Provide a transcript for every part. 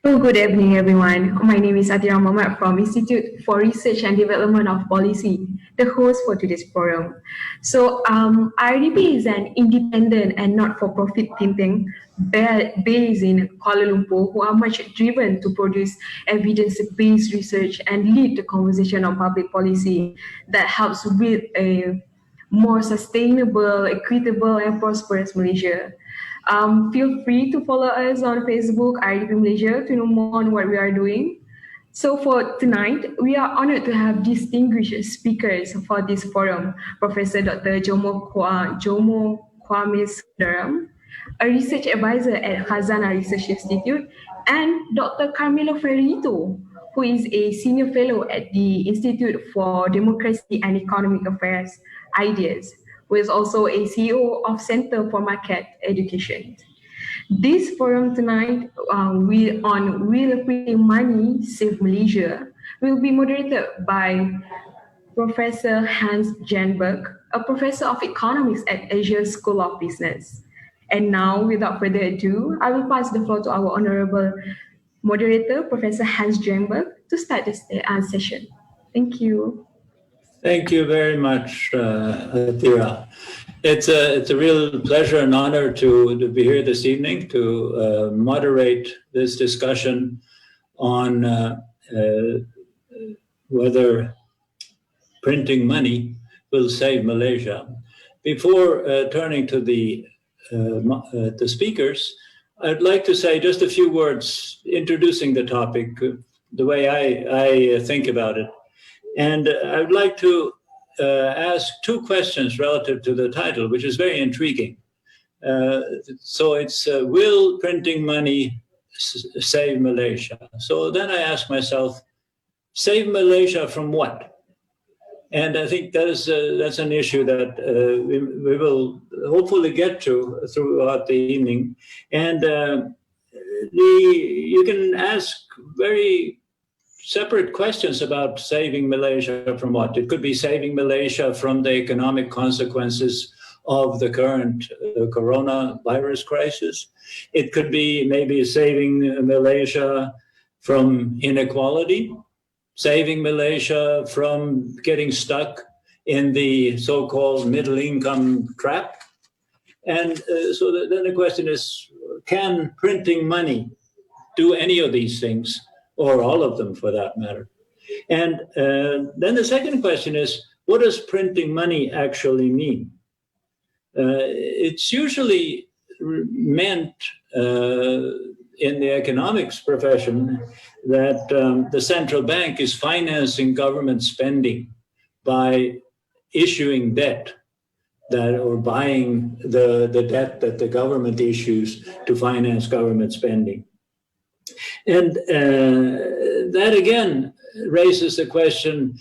Good evening, everyone. My name is Atira Mohammed from Institute for Research and Development of Policy, the host for today's forum. IRDP is an independent and not-for-profit think tank based in Kuala Lumpur who are much driven to produce evidence-based research and lead the conversation on public policy that helps build a more sustainable, equitable, and prosperous Malaysia. Feel free to follow us on Facebook, IRDP Malaysia, to know more on what we are doing. So for tonight, we are honored to have distinguished speakers for this forum, Professor Dr. Jomo Kwame Sundaram, a research advisor at Khazanah Research Institute, and Dr. Carmelo Ferlito, who is a senior fellow at the Institute for Democracy and Economic Affairs, IDEAS, who is also a CEO of Center for Market Education. This forum tonight on Will Printing Money Save Malaysia will be moderated by Professor Hans Genberg, a professor of economics at Asia School of Business. And now, without further ado, I will pass the floor to our honorable moderator, Professor Hans Genberg, to start this session. Thank you. Thank you very much, Atira. It's a real pleasure and honor to be here this evening to moderate this discussion on whether printing money will save Malaysia. Before turning to the speakers, I'd like to say just a few words introducing the topic, the way I think about it. And I would like to ask two questions relative to the title, which is very intriguing. So it's, will printing money save Malaysia? So then I ask myself, save Malaysia from what? And I think that's an issue that we will hopefully get to throughout the evening. And you can ask very separate questions about saving Malaysia from what? It could be saving Malaysia from the economic consequences of the current coronavirus crisis. It could be maybe saving Malaysia from inequality, saving Malaysia from getting stuck in the so-called middle income trap. And so then the question is, can printing money do any of these things? Or all of them for that matter. And then the second question is, what does printing money actually mean? It's usually meant in the economics profession that the central bank is financing government spending by issuing debt or buying the debt that the government issues to finance government spending. And that again raises the question: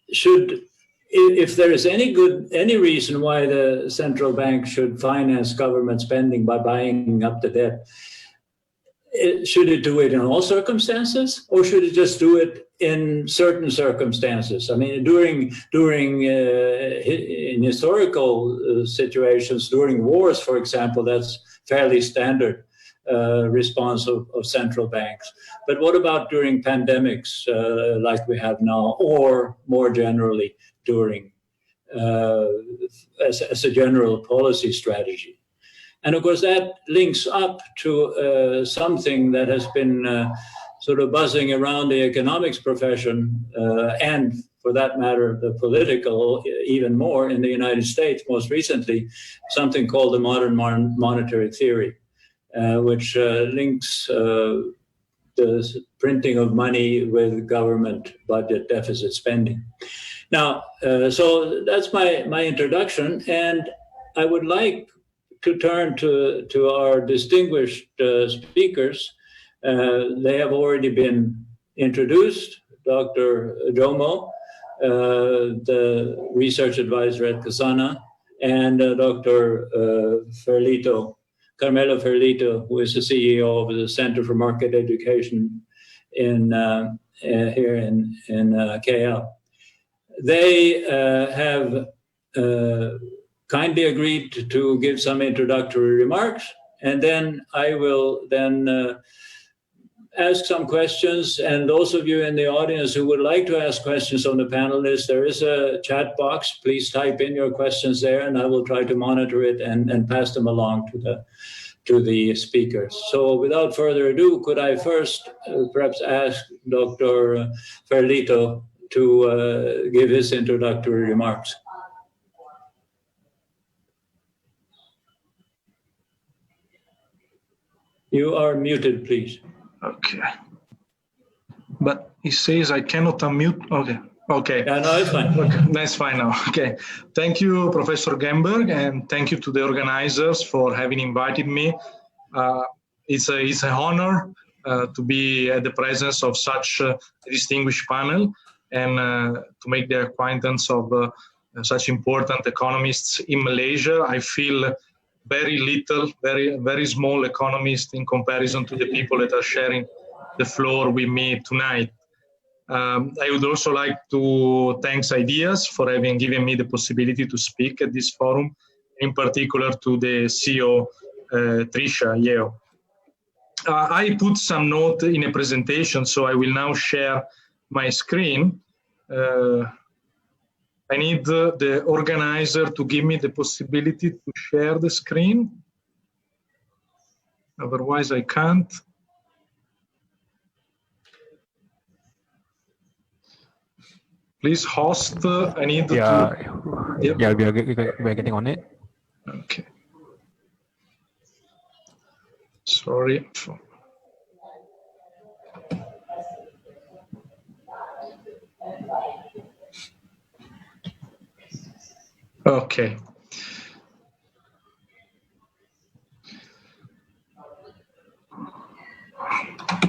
if there is any reason why the central bank should finance government spending by buying up the debt, should it do it in all circumstances, or should it just do it in certain circumstances? I mean, in historical situations, during wars, for example, that's fairly standard response of central banks. But what about during pandemics like we have now, or more generally during as a general policy strategy? And of course that links up to something that has been sort of buzzing around the economics profession and for that matter the political even more in the United States most recently, something called the modern monetary theory. Which links the printing of money with government budget deficit spending. Now, so that's my introduction, and I would like to turn to our distinguished speakers. They have already been introduced. Dr. Jomo, the research advisor at Khazanah, and Dr. Ferlito, Carmelo Ferlito, who is the CEO of the Center for Market Education here in KL. They have kindly agreed to give some introductory remarks, and then I will then ask some questions, and those of you in the audience who would like to ask questions on the panelists, there is a chat box. Please type in your questions there, and I will try to monitor it and pass them along to the speakers. So without further ado, could I first perhaps ask Dr. Ferlito to give his introductory remarks. You are muted, please. Okay. But he says I cannot unmute. Okay. Okay. Yeah, no, it's fine. Okay. That's fine now. Okay. Thank you, Professor Genberg, and thank you to the organizers for having invited me. It's an honor to be at the presence of such a distinguished panel and to make the acquaintance of such important economists in Malaysia. I feel very little, very small economist in comparison to the people that are sharing the floor with me tonight. I would also like to thank Ideas for having given me the possibility to speak at this forum, in particular to the CEO, Trisha Yeo. I put some note in a presentation, so I will now share my screen. I need the organizer to give me the possibility to share the screen. Otherwise, I can't. Please host. I need to. Yep. Yeah, we're getting on it. Okay. Sorry. Okay.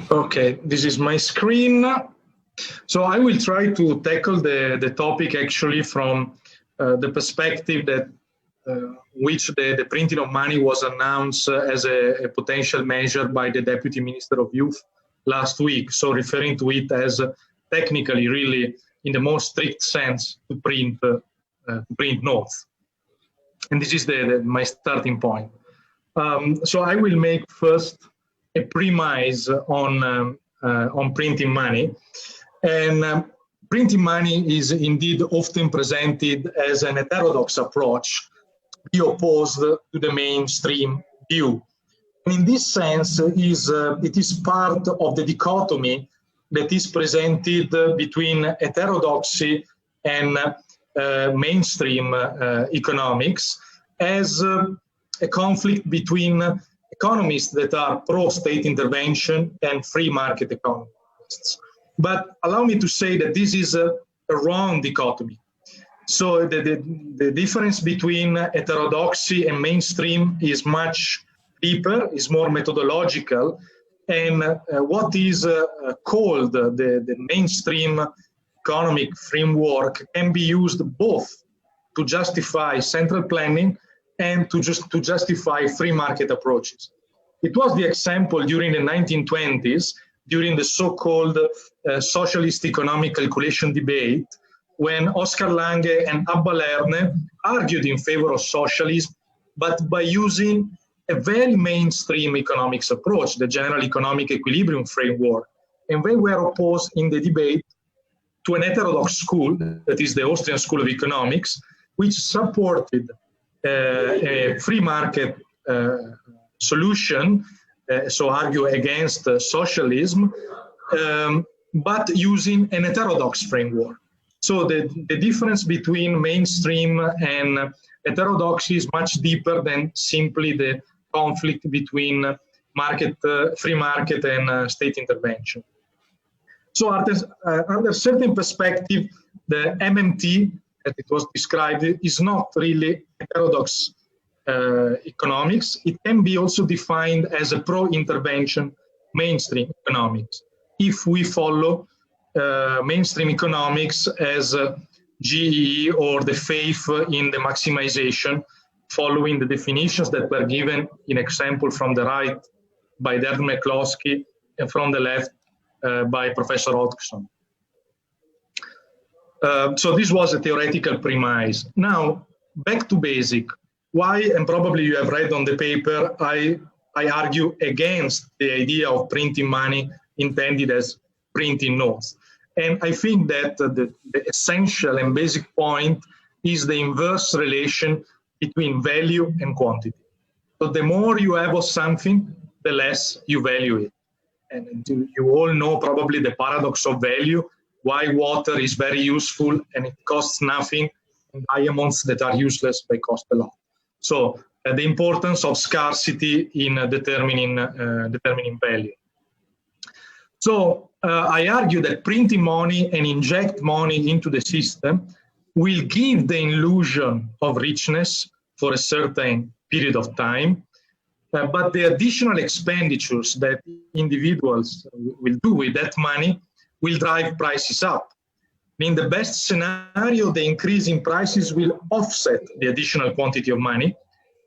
Okay, this is my screen. So I will try to tackle the topic actually from the perspective that which the printing of money was announced as a potential measure by the Deputy Minister of Youth last week. So referring to it as technically, really, in the most strict sense, to print notes. And this is my starting point. So I will make first a premise on printing money. And printing money is indeed often presented as an heterodox approach, be opposed to the mainstream view. And in this sense, it is part of the dichotomy that is presented between heterodoxy and mainstream economics as a conflict between economists that are pro-state intervention and free market economists. But allow me to say that this is a wrong dichotomy. So the difference between heterodoxy and mainstream is much deeper, is more methodological, and what is called the mainstream economic framework can be used both to justify central planning and to justify free market approaches. It was the example during the 1920s, during the so-called socialist economic calculation debate, when Oscar Lange and Abba Lerner argued in favor of socialism, but by using a very mainstream economics approach, the general economic equilibrium framework. And they were opposed in the debate to an heterodox school, that is the Austrian School of Economics, which supported a free market solution, so argue against socialism, but using an heterodox framework. So the difference between mainstream and heterodoxy is much deeper than simply the conflict between free market and state intervention. So under certain perspective, the MMT, as it was described, is not really heterodox economics. It can be also defined as a pro-intervention mainstream economics, if we follow mainstream economics as GEE or the faith in the maximization, following the definitions that were given in example from the right by Derek McCloskey and from the left by Professor Hodgson. So this was a theoretical premise. Now, back to basic. Why, and probably you have read on the paper, I argue against the idea of printing money intended as printing notes. And I think that the essential and basic point is the inverse relation between value and quantity. So the more you have of something, the less you value it. And you all know probably the paradox of value, why water is very useful and it costs nothing, and diamonds that are useless, they cost a lot. So the importance of scarcity in determining value. So I argue that printing money and inject money into the system will give the illusion of richness for a certain period of time, but the additional expenditures that individuals will do with that money will drive prices up. In the best scenario, the increase in prices will offset the additional quantity of money.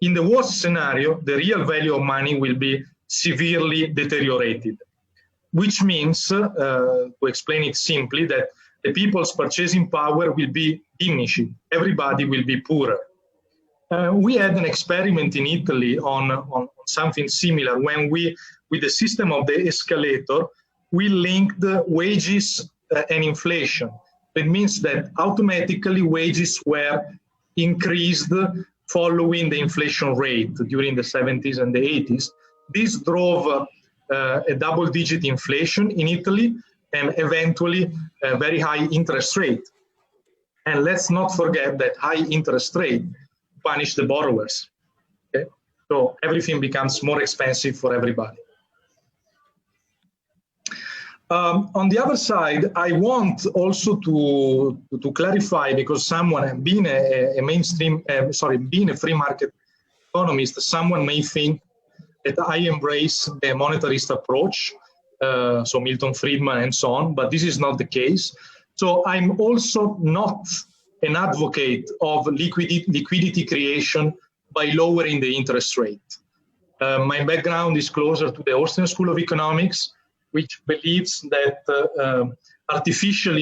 In the worst scenario, the real value of money will be severely deteriorated, which means, to explain it simply, that the people's purchasing power will be diminished. Everybody will be poorer. We had an experiment in Italy on something similar when we, with the system of the escalator, we linked wages and inflation. It means that automatically wages were increased following the inflation rate during the 70s and the 80s. This drove a double-digit inflation in Italy and eventually a very high interest rate. And let's not forget that high interest rate punish the borrowers. Okay? So everything becomes more expensive for everybody. On the other side, I want also to clarify, because someone, being a mainstream, being a free market economist, someone may think that I embrace the monetarist approach, so Milton Friedman and so on, but this is not the case. So I'm also not an advocate of liquidity creation by lowering the interest rate. My background is closer to the Austrian School of Economics, which believes that artificial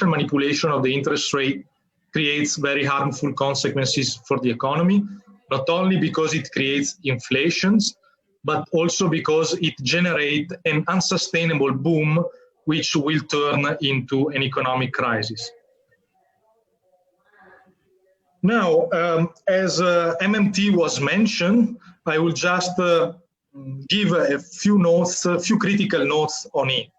manipulation of the interest rate creates very harmful consequences for the economy, not only because it creates inflations, but also because it generates an unsustainable boom, which will turn into an economic crisis. Now, as MMT was mentioned, I will just give a few notes, a few critical notes on it.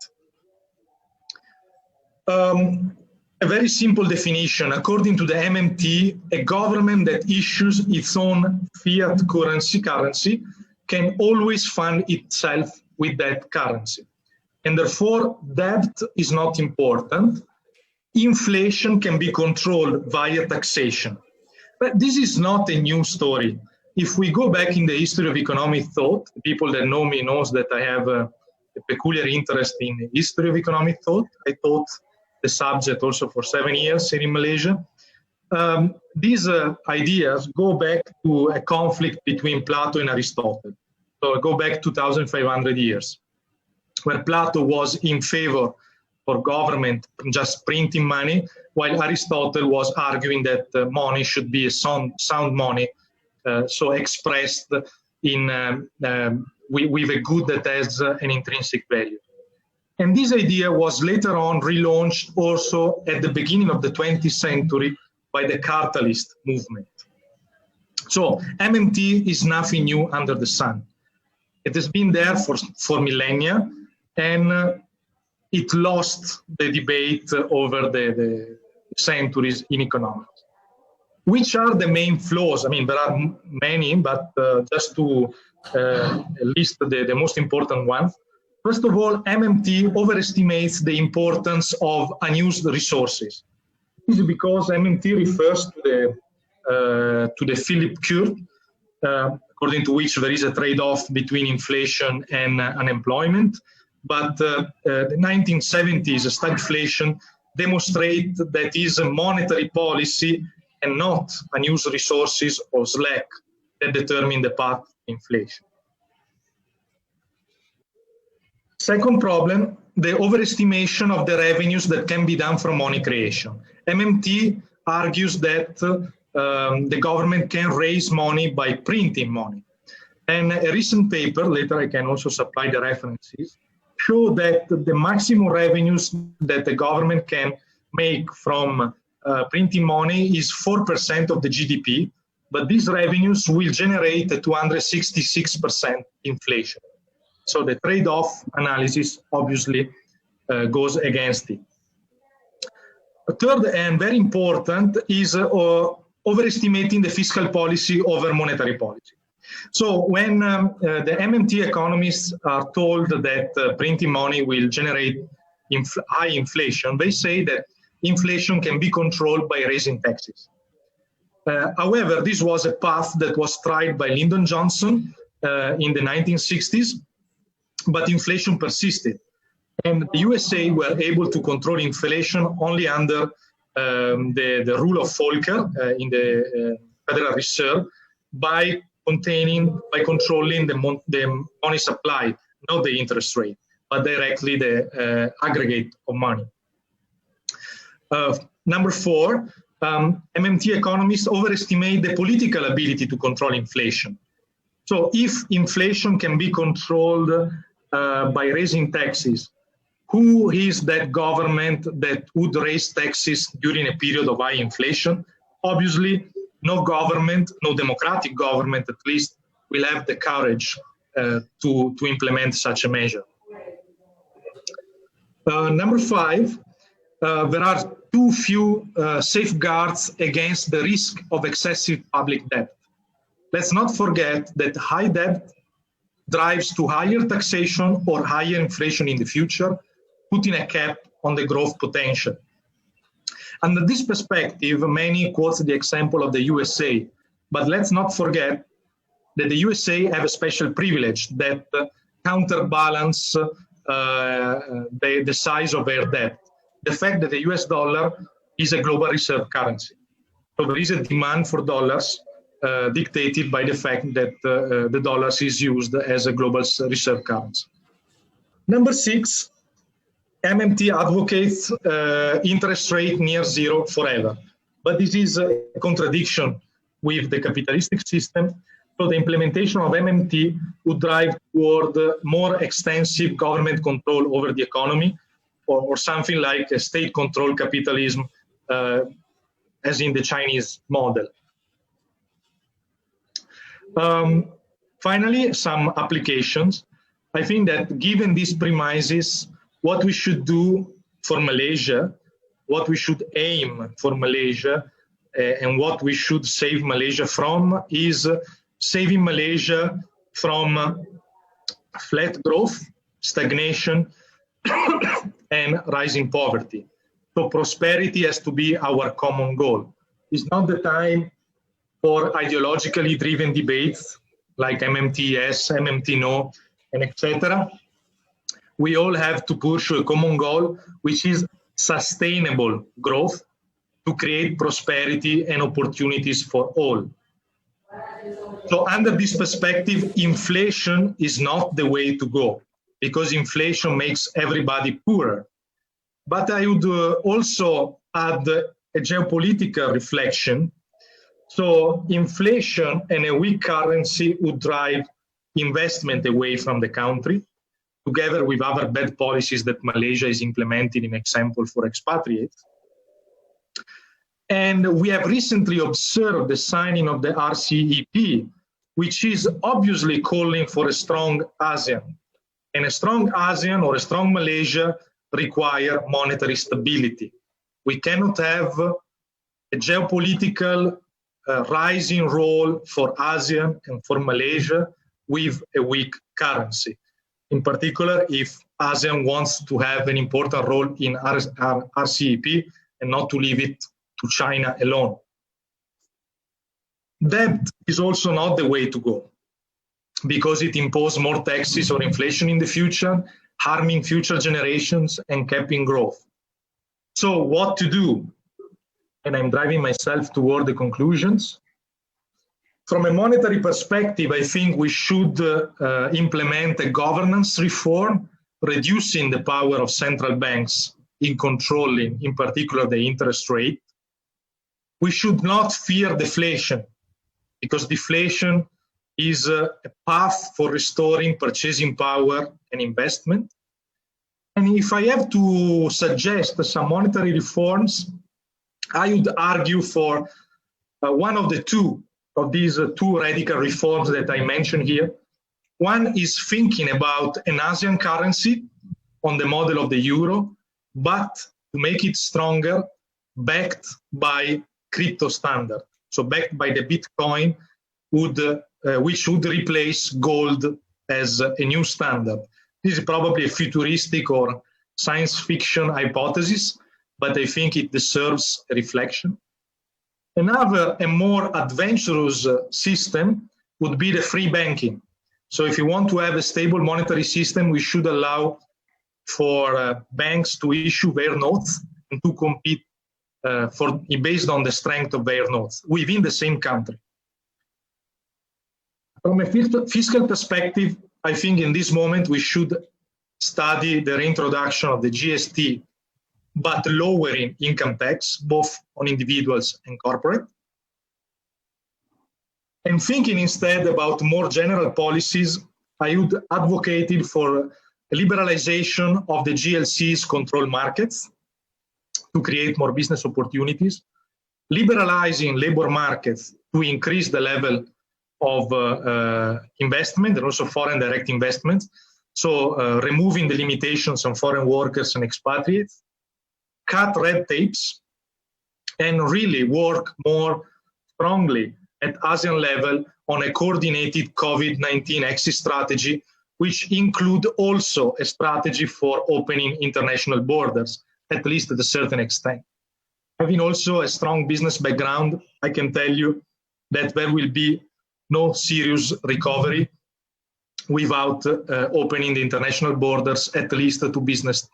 A very simple definition. According to the MMT, a government that issues its own fiat currency can always fund itself with that currency. And therefore, debt is not important. Inflation can be controlled via taxation. But this is not a new story. If we go back in the history of economic thought, people that know me knows that I have a peculiar interest in the history of economic thought. I taught the subject also for 7 years here in Malaysia. These ideas go back to a conflict between Plato and Aristotle. So go back 2,500 years, where Plato was in favor for government just printing money, while Aristotle was arguing that money should be a sound money, so expressed in with a good that has an intrinsic value. And this idea was later on relaunched also at the beginning of the 20th century by the cartelist movement. So MMT is nothing new under the sun. It has been there for millennia, and it lost the debate over the centuries in economics. Which are the main flaws? I mean, there are many, but just to list the most important ones. First of all, MMT overestimates the importance of unused resources. This is because MMT refers to the Philip curve, according to which there is a trade-off between inflation and unemployment. But the 1970s stagflation demonstrate that is a monetary policy and not unused resources or slack that determine the path of inflation. Second problem, the overestimation of the revenues that can be done from money creation. MMT argues that the government can raise money by printing money. And a recent paper, later I can also supply the references, show that the maximum revenues that the government can make from printing money is 4% of the GDP, but these revenues will generate a 266% inflation. So the trade-off analysis obviously goes against it. A third and very important is overestimating the fiscal policy over monetary policy. So when the MMT economists are told that printing money will generate high inflation, they say that inflation can be controlled by raising taxes. However, this was a path that was tried by Lyndon Johnson in the 1960s, but inflation persisted. And the USA were able to control inflation only under the rule of Volcker in the Federal Reserve by controlling the money supply, not the interest rate, but directly the aggregate of money. Number 4, MMT economists overestimate the political ability to control inflation. So if inflation can be controlled by raising taxes, who is that government that would raise taxes during a period of high inflation? Obviously, no government, no democratic government at least, will have the courage to implement such a measure. Number 5, there are too few safeguards against the risk of excessive public debt. Let's not forget that high debt drives to higher taxation or higher inflation in the future, putting a cap on the growth potential. Under this perspective, many quote the example of the USA, but let's not forget that the USA have a special privilege that counterbalance the size of their debt. The fact that the US dollar is a global reserve currency. So there is a demand for dollars dictated by the fact that the dollars is used as a global reserve currency. Number 6, MMT advocates interest rate near zero forever. But this is a contradiction with the capitalistic system. So the implementation of MMT would drive toward more extensive government control over the economy, or something like a state-controlled capitalism, as in the Chinese model. Finally, some applications. I think that given these premises, what we should do for Malaysia, what we should aim for Malaysia, and what we should save Malaysia from is saving Malaysia from flat growth, stagnation, and rising poverty. So prosperity has to be our common goal. It's not the time for ideologically driven debates like MMT yes, MMT no, and etc. We all have to pursue a common goal, which is sustainable growth to create prosperity and opportunities for all. So under this perspective, inflation is not the way to go, because inflation makes everybody poorer. But I would also add a geopolitical reflection. So inflation and a weak currency would drive investment away from the country, together with other bad policies that Malaysia is implementing, in example for expatriates. And we have recently observed the signing of the RCEP, which is obviously calling for a strong ASEAN. And a strong ASEAN or a strong Malaysia require monetary stability. We cannot have a geopolitical rising role for ASEAN and for Malaysia with a weak currency. In particular, if ASEAN wants to have an important role in RCEP and not to leave it to China alone. Debt is also not the way to go, because it imposes more taxes or inflation in the future, harming future generations and capping growth. So what to do? And I'm driving myself toward the conclusions. From a monetary perspective, I think we should implement a governance reform, reducing the power of central banks in controlling, in particular, the interest rate. We should not fear deflation, because deflation is a path for restoring purchasing power and investment. And if I have to suggest some monetary reforms, I would argue for one of the two of these two radical reforms that I mentioned here. One is thinking about an ASEAN currency on the model of the euro, but to make it stronger, backed by crypto standard. So backed by the Bitcoin, which would replace gold as a new standard. This is probably a futuristic or science fiction hypothesis, but I think it deserves a reflection. Another, a more adventurous system would be the free banking. So if you want to have a stable monetary system, we should allow for banks to issue their notes and to compete based on the strength of their notes within the same country. From a fiscal perspective, I think in this moment we should study the reintroduction of the GST, but lowering income tax, both on individuals and corporate. And thinking instead about more general policies, I would advocate for liberalization of the GLC's control markets to create more business opportunities, liberalizing labor markets to increase the level of investment and also foreign direct investments. So removing the limitations on foreign workers and expatriates, cut red tapes, and really work more strongly at ASEAN level on a coordinated COVID-19 exit strategy, which include also a strategy for opening international borders, at least to a certain extent. Having also a strong business background, I can tell you that there will be no serious recovery without opening the international borders, at least to business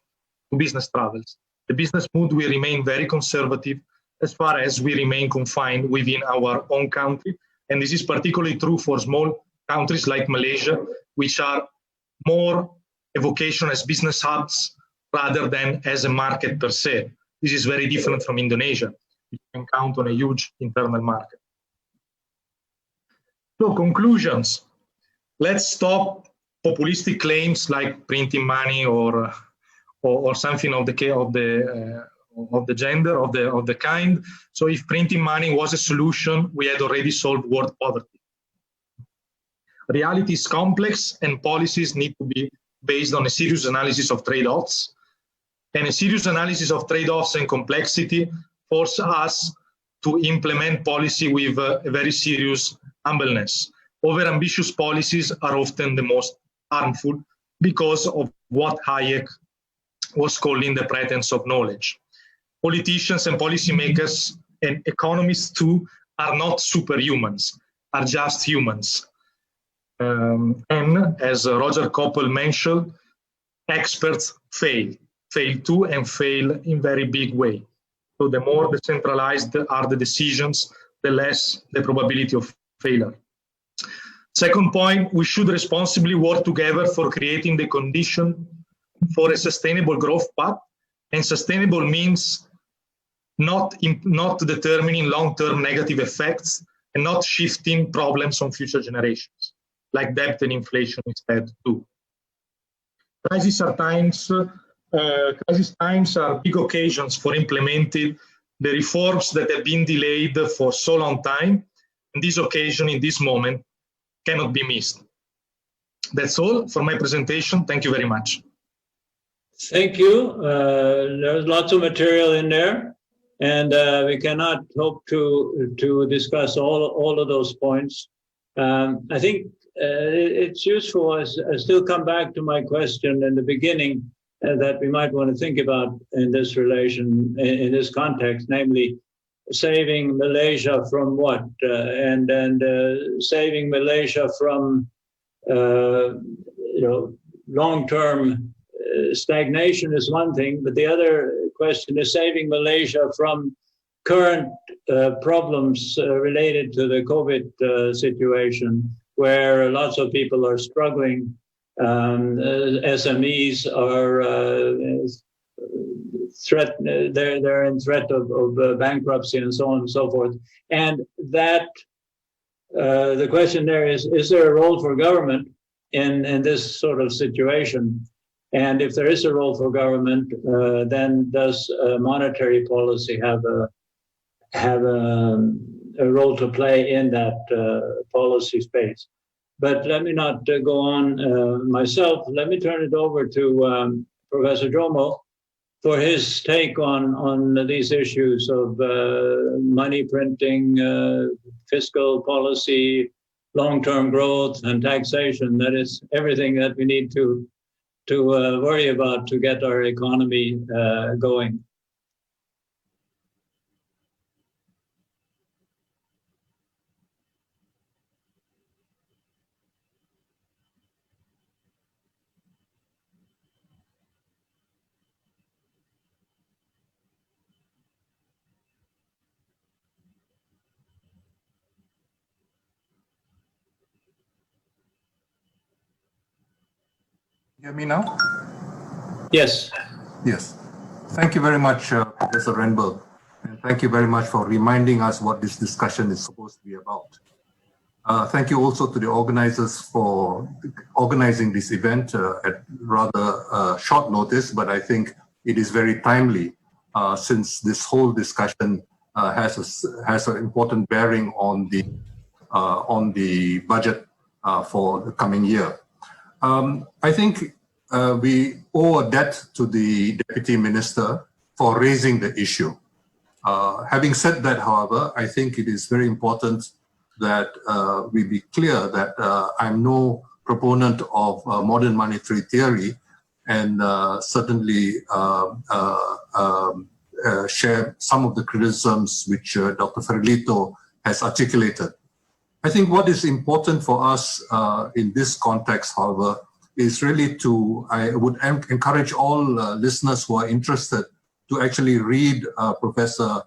travels. The business mood will remain very conservative as far as we remain confined within our own country. And this is particularly true for small countries like Malaysia, which are more a vocation as business hubs rather than as a market per se. This is very different from Indonesia. You can count on a huge internal market. So conclusions. Let's stop populistic claims like printing money or something of the gender of the kind. So if printing money was a solution, we had already solved world poverty. Reality is complex, and policies need to be based on a serious analysis of trade-offs. And a serious analysis of trade-offs and complexity force us to implement policy with a very serious humbleness. Over-ambitious policies are often the most harmful because of what Hayek was calling the pretense of knowledge. Politicians and policymakers and economists too are not superhumans, are just humans. And as Roger Koppel mentioned, experts fail too, and fail in very big way. So the more decentralized are the decisions, the less the probability of failure. Second point, we should responsibly work together for creating the condition for a sustainable growth path, and sustainable means not determining long-term negative effects and not shifting problems on future generations, like debt and inflation instead too. Crisis times are big occasions for implementing the reforms that have been delayed for so long time, and this occasion in this moment cannot be missed. That's all for my presentation. Thank you very much. Thank you. There's lots of material in there, and we cannot hope to discuss all of those points. I think it's useful. I still come back to my question in the beginning that we might want to think about in this relation, in this context, namely saving Malaysia from what, and saving Malaysia from long-term stagnation is one thing, but the other question is saving Malaysia from current problems related to the COVID situation, where lots of people are struggling. SMEs are they're in threat of bankruptcy and so on and so forth. And that the question there is there a role for government in this sort of situation? And if there is a role for government, then does monetary policy have a role to play in that policy space? But let me not go on myself. Let me turn it over to Professor Jomo for his take on these issues of money printing, fiscal policy, long-term growth, and taxation. That is everything that we need to worry about to get our economy going. Hear me now? Yes. Yes. Thank you very much, Professor Renberg. And thank you very much for reminding us what this discussion is supposed to be about. Thank you also to the organizers for organizing this event at rather short notice, but I think it is very timely since this whole discussion has an important bearing on the budget for the coming year. I think we owe a debt to the Deputy Minister for raising the issue. Having said that, however, I think it is very important that we be clear that I'm no proponent of modern monetary theory and certainly share some of the criticisms which Dr. Ferlito has articulated. I think what is important for us in this context, however, is really I would encourage all listeners who are interested to actually read Professor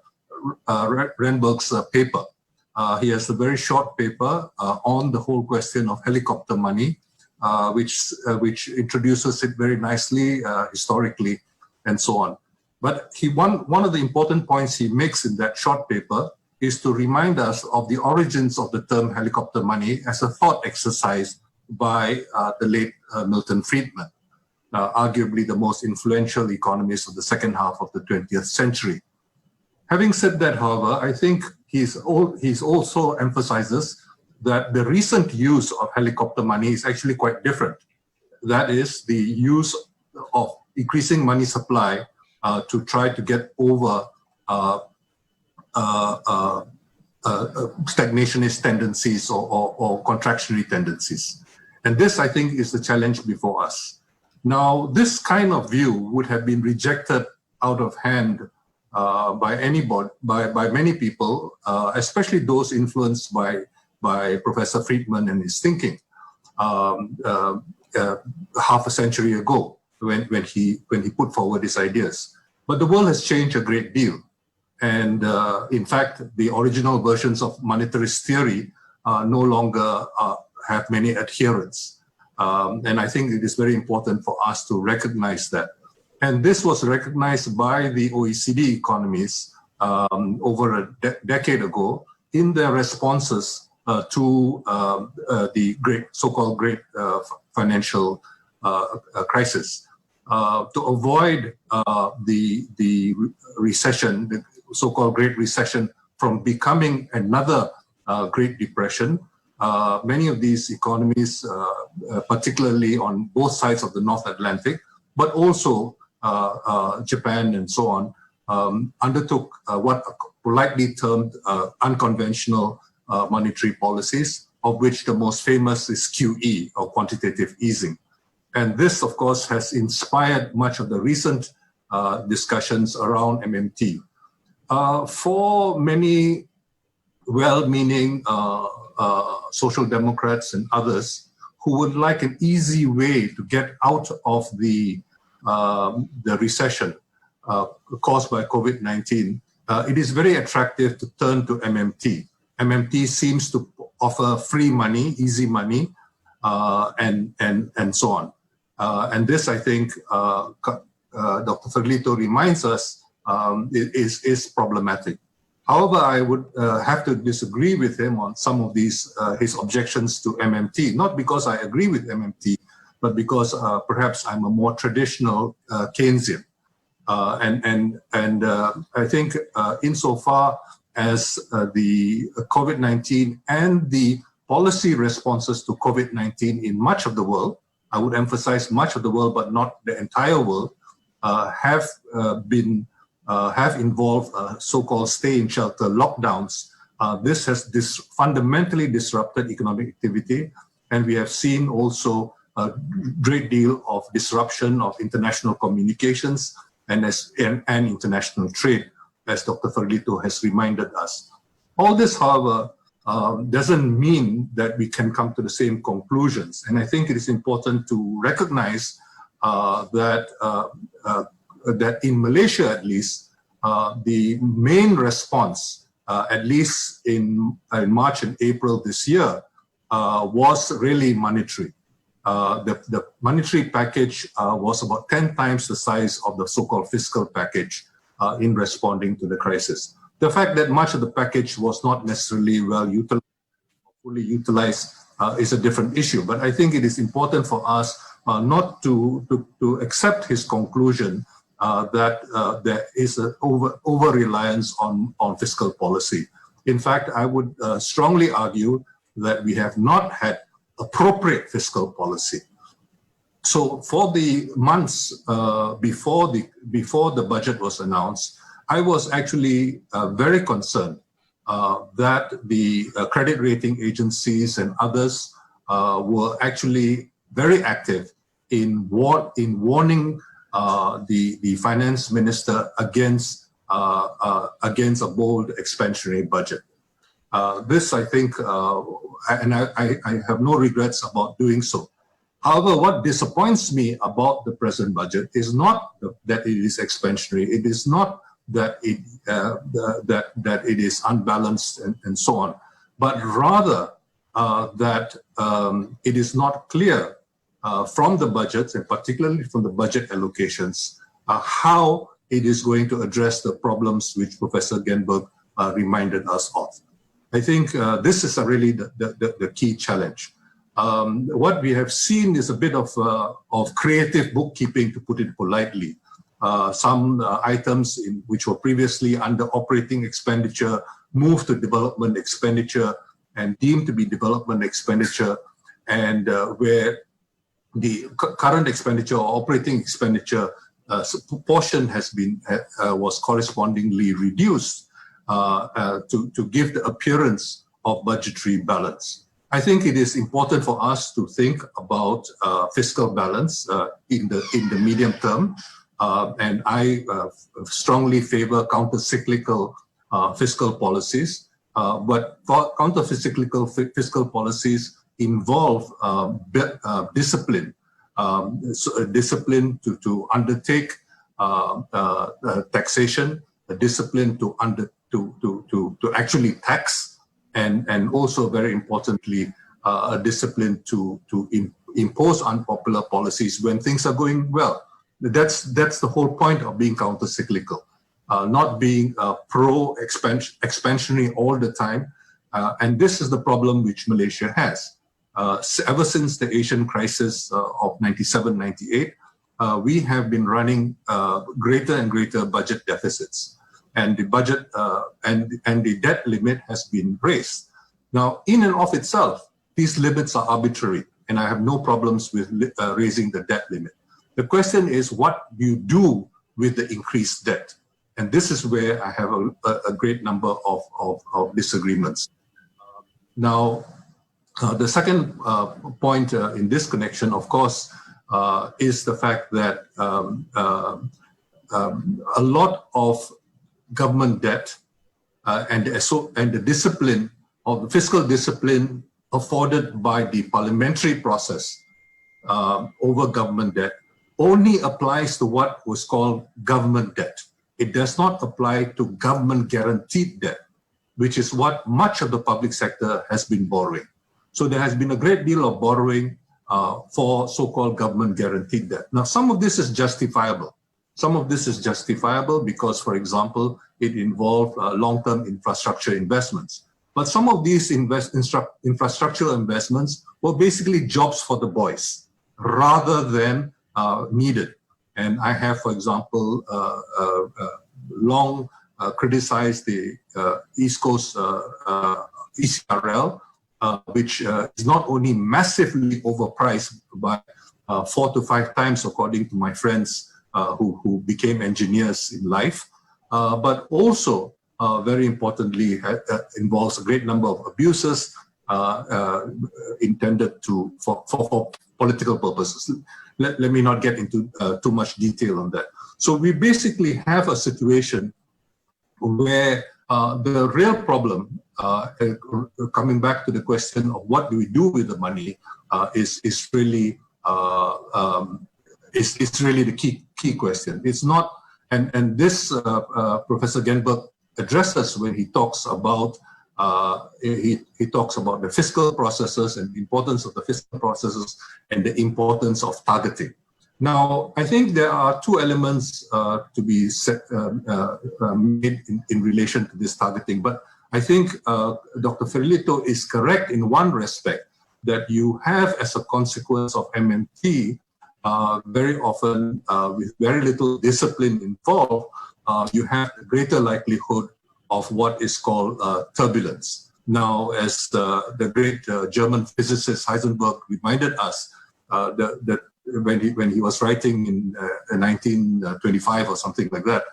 Renberg's paper. He has a very short paper on the whole question of helicopter money, which introduces it very nicely historically and so on. But one of the important points he makes in that short paper is to remind us of the origins of the term helicopter money as a thought exercise by the late Milton Friedman, arguably the most influential economist of the second half of the 20th century. Having said that, however, I think he's also emphasizes that the recent use of helicopter money is actually quite different. That is the use of increasing money supply to try to get over stagnationist tendencies or contractionary tendencies. And this, I think, is the challenge before us. Now, this kind of view would have been rejected out of hand by many people, especially those influenced by Professor Friedman and his thinking half a century ago when he put forward his ideas. But the world has changed a great deal. And in fact, the original versions of monetarist theory no longer have many adherents. And I think it is very important for us to recognize that. And this was recognized by the OECD economies over a decade ago in their responses to the so-called great financial crisis. To avoid the recession, the so-called Great Recession, from becoming another Great Depression, many of these economies, particularly on both sides of the North Atlantic, but also Japan and so on, undertook what are politely termed unconventional monetary policies, of which the most famous is QE, or quantitative easing. And this, of course, has inspired much of the recent discussions around MMT. For many well-meaning social democrats and others who would like an easy way to get out of the recession caused by COVID-19, it is very attractive to turn to MMT. MMT seems to offer free money, easy money, and so on. And this, I think, Dr. Ferlito reminds us is problematic. However, I would have to disagree with him on some of these his objections to MMT, not because I agree with MMT, but because perhaps I'm a more traditional Keynesian. I think insofar as the COVID-19 and the policy responses to COVID-19 in much of the world, I would emphasize much of the world, but not the entire world, have involved so-called stay-in-shelter lockdowns. This has fundamentally disrupted economic activity, and we have seen also a great deal of disruption of international communications and international trade, as Dr. Ferlito has reminded us. All this, however, doesn't mean that we can come to the same conclusions. And I think it is important to recognize that in Malaysia, at least, the main response, at least in March and April this year, was really monetary. The monetary package was about 10 times the size of the so-called fiscal package in responding to the crisis. The fact that much of the package was not necessarily well utilized, fully utilized, is a different issue. But I think it is important for us not to accept his conclusion that there is an over-reliance on fiscal policy. In fact, I would strongly argue that we have not had appropriate fiscal policy. So for the months before the budget was announced, I was actually very concerned that the credit rating agencies and others were actually very active in warning the finance minister against a bold expansionary budget. This, I think, and I have no regrets about doing so. However, what disappoints me about the present budget is not that it is expansionary. It is not that it is unbalanced and so on, but rather that it is not clear from the budgets, and particularly from the budget allocations, how it is going to address the problems which Professor Genberg reminded us of. I think this is really the key challenge. What we have seen is a bit of creative bookkeeping, to put it politely. Some items which were previously under operating expenditure moved to development expenditure and deemed to be development expenditure, and where the current expenditure or operating expenditure portion was correspondingly reduced to give the appearance of budgetary balance. I think it is important for us to think about fiscal balance in the medium term, and I strongly favor counter-cyclical fiscal policies. But counter-cyclical fiscal policies involve discipline, discipline to undertake taxation, a discipline to actually tax, and also very importantly, a discipline to impose unpopular policies when things are going well. That's the whole point of being counter-cyclical, not being pro-expansionary all the time. And this is the problem which Malaysia has. Ever since the Asian crisis of 97-98, we have been running greater and greater budget deficits, and the budget and the debt limit has been raised. Now, in and of itself, these limits are arbitrary, and I have no problems with raising the debt limit. The question is, what do you do with the increased debt? And this is where I have a great number of disagreements. Now, the second point in this connection, of course, is the fact that a lot of government debt and the discipline of the fiscal discipline afforded by the parliamentary process over government debt only applies to what was called government debt. It does not apply to government guaranteed debt, which is what much of the public sector has been borrowing. So there has been a great deal of borrowing for so-called government guaranteed debt. Now, some of this is justifiable. Some of this is justifiable because, for example, it involved long-term infrastructure investments. But some of these infrastructural investments were basically jobs for the boys. rather than needed. And I have, for example, long criticized the East Coast ECRL, which is not only massively overpriced by 4 to 5 times, according to my friends who became engineers in life, but also, very importantly, involves a great number of abuses intended for political purposes. Let me not get into too much detail on that. So we basically have a situation where the real problem, coming back to the question of what do we do with the money, is really the key question. It's not, and this Professor Genberg addresses when he talks about he talks about the fiscal processes and the importance of the fiscal processes and the importance of targeting. Now, I think there are 2 elements to be made in relation to this targeting, but I think Dr. Ferlito is correct in one respect, that you have, as a consequence of MMT, very often with very little discipline involved, you have a greater likelihood of what is called turbulence. Now, as the great German physicist Heisenberg reminded us, that when he was writing in 1925 or something like that,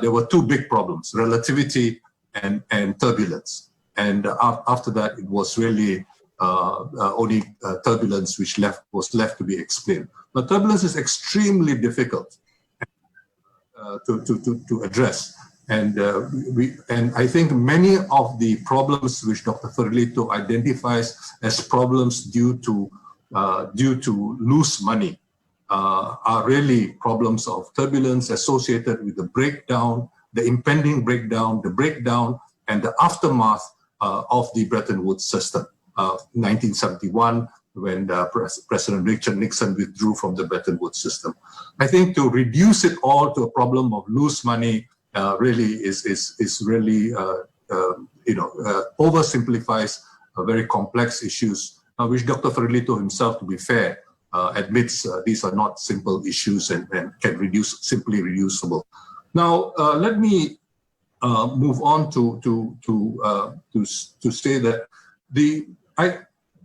there were 2 big problems: relativity and turbulence. And after that, it was really only turbulence which was left to be explained. But turbulence is extremely difficult to address. And I think many of the problems which Dr. Ferlito identifies as problems due to loose money are really problems of turbulence associated with the breakdown, the impending breakdown, and the aftermath of the Bretton Woods system. 1971, when President Richard Nixon withdrew from the Bretton Woods system. I think to reduce it all to a problem of loose money really is really oversimplifies very complex issues, which Dr. Ferlito himself, to be fair, admits these are not simple issues and can simply reducible. Now let me move on to say that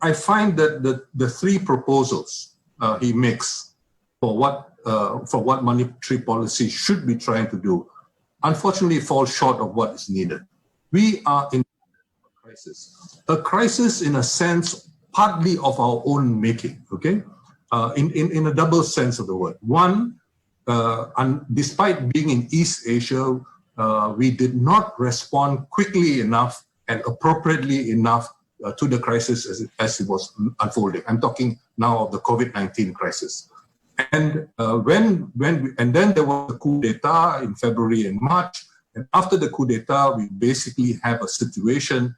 I find that the 3 proposals he makes for what monetary policy should be trying to do, unfortunately fall short of what is needed. We are in a crisis in a sense partly of our own making, okay? In a double sense of the word. One, despite being in East Asia, we did not respond quickly enough and appropriately enough to the crisis as it was unfolding. I'm talking now of the COVID-19 crisis. And and then there was the coup d'etat in February and March. And after the coup d'etat, we basically have a situation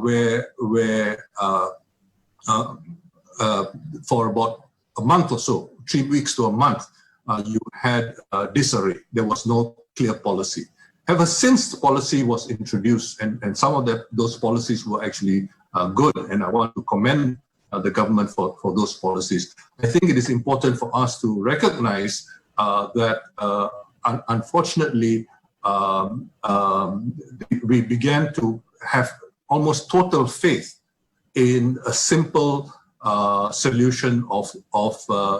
where for about a month or so, 3 weeks to a month, you had disarray. There was no clear policy. Ever since the policy was introduced, and some of those policies were actually good, and I want to commend the government for those policies. I think it is important for us to recognize that unfortunately we began to have almost total faith in a simple solution of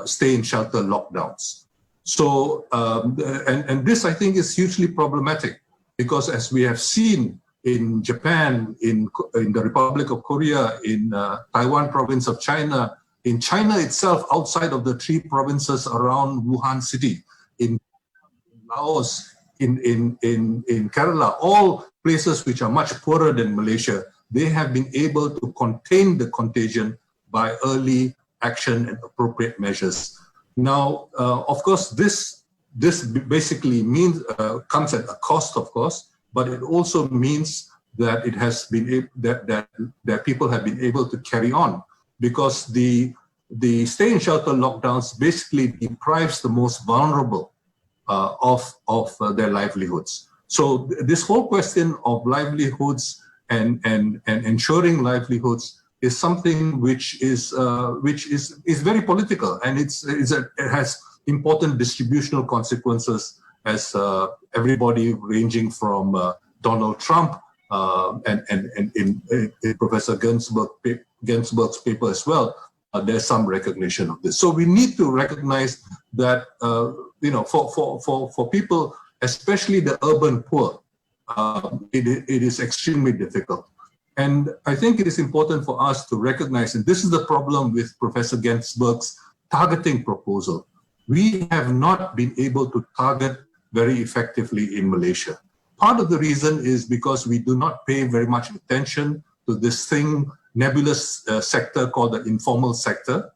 stay in shelter lockdowns. So and this I think is hugely problematic, because as we have seen in Japan, in the Republic of Korea, in Taiwan province of China, in China itself, outside of the 3 provinces around Wuhan city, in Laos, in Kerala, all places which are much poorer than Malaysia, they have been able to contain the contagion by early action and appropriate measures. Now, of course, this basically means comes at a cost, of course, but it also means that it has been that people have been able to carry on, because the stay in shelter lockdowns basically deprives the most vulnerable of their livelihoods. So this whole question of livelihoods and ensuring livelihoods is something which is very political, and it has important distributional consequences, as everybody ranging from Donald Trump and in Professor Genberg's paper as well. There's some recognition of this. So we need to recognize that for people, especially the urban poor, it is extremely difficult. And I think it is important for us to recognize, and this is the problem with Professor Genberg's targeting proposal. We have not been able to target very effectively in Malaysia. Part of the reason is because we do not pay very much attention to this nebulous sector called the informal sector.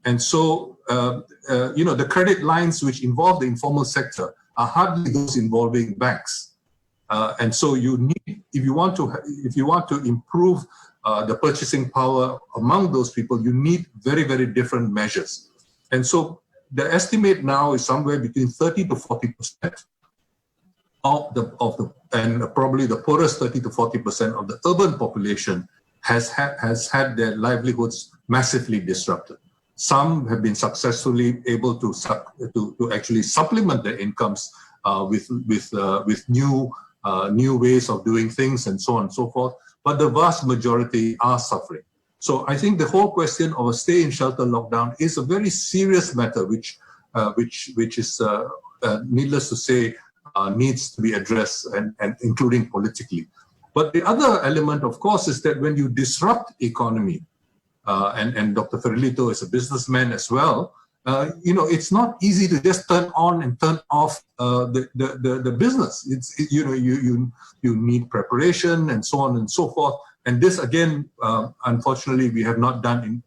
And so, the credit lines which involve the informal sector are hardly those involving banks. And so you need, if you want to improve the purchasing power among those people, you need very, very different measures. And so the estimate now is somewhere between 30 to 40% and probably the poorest 30 to 40% of the urban population has had their livelihoods massively disrupted. Some have been successfully able to actually supplement their incomes with new ways of doing things and so on and so forth. But the vast majority are suffering. So I think the whole question of a stay-in-shelter lockdown is a very serious matter, which is needless to say needs to be addressed and including politically. But the other element, of course, is that when you disrupt economy, and Dr. Ferlito is a businessman as well, it's not easy to just turn on and turn off the business. You need preparation and so on and so forth. And this again, unfortunately, we have not done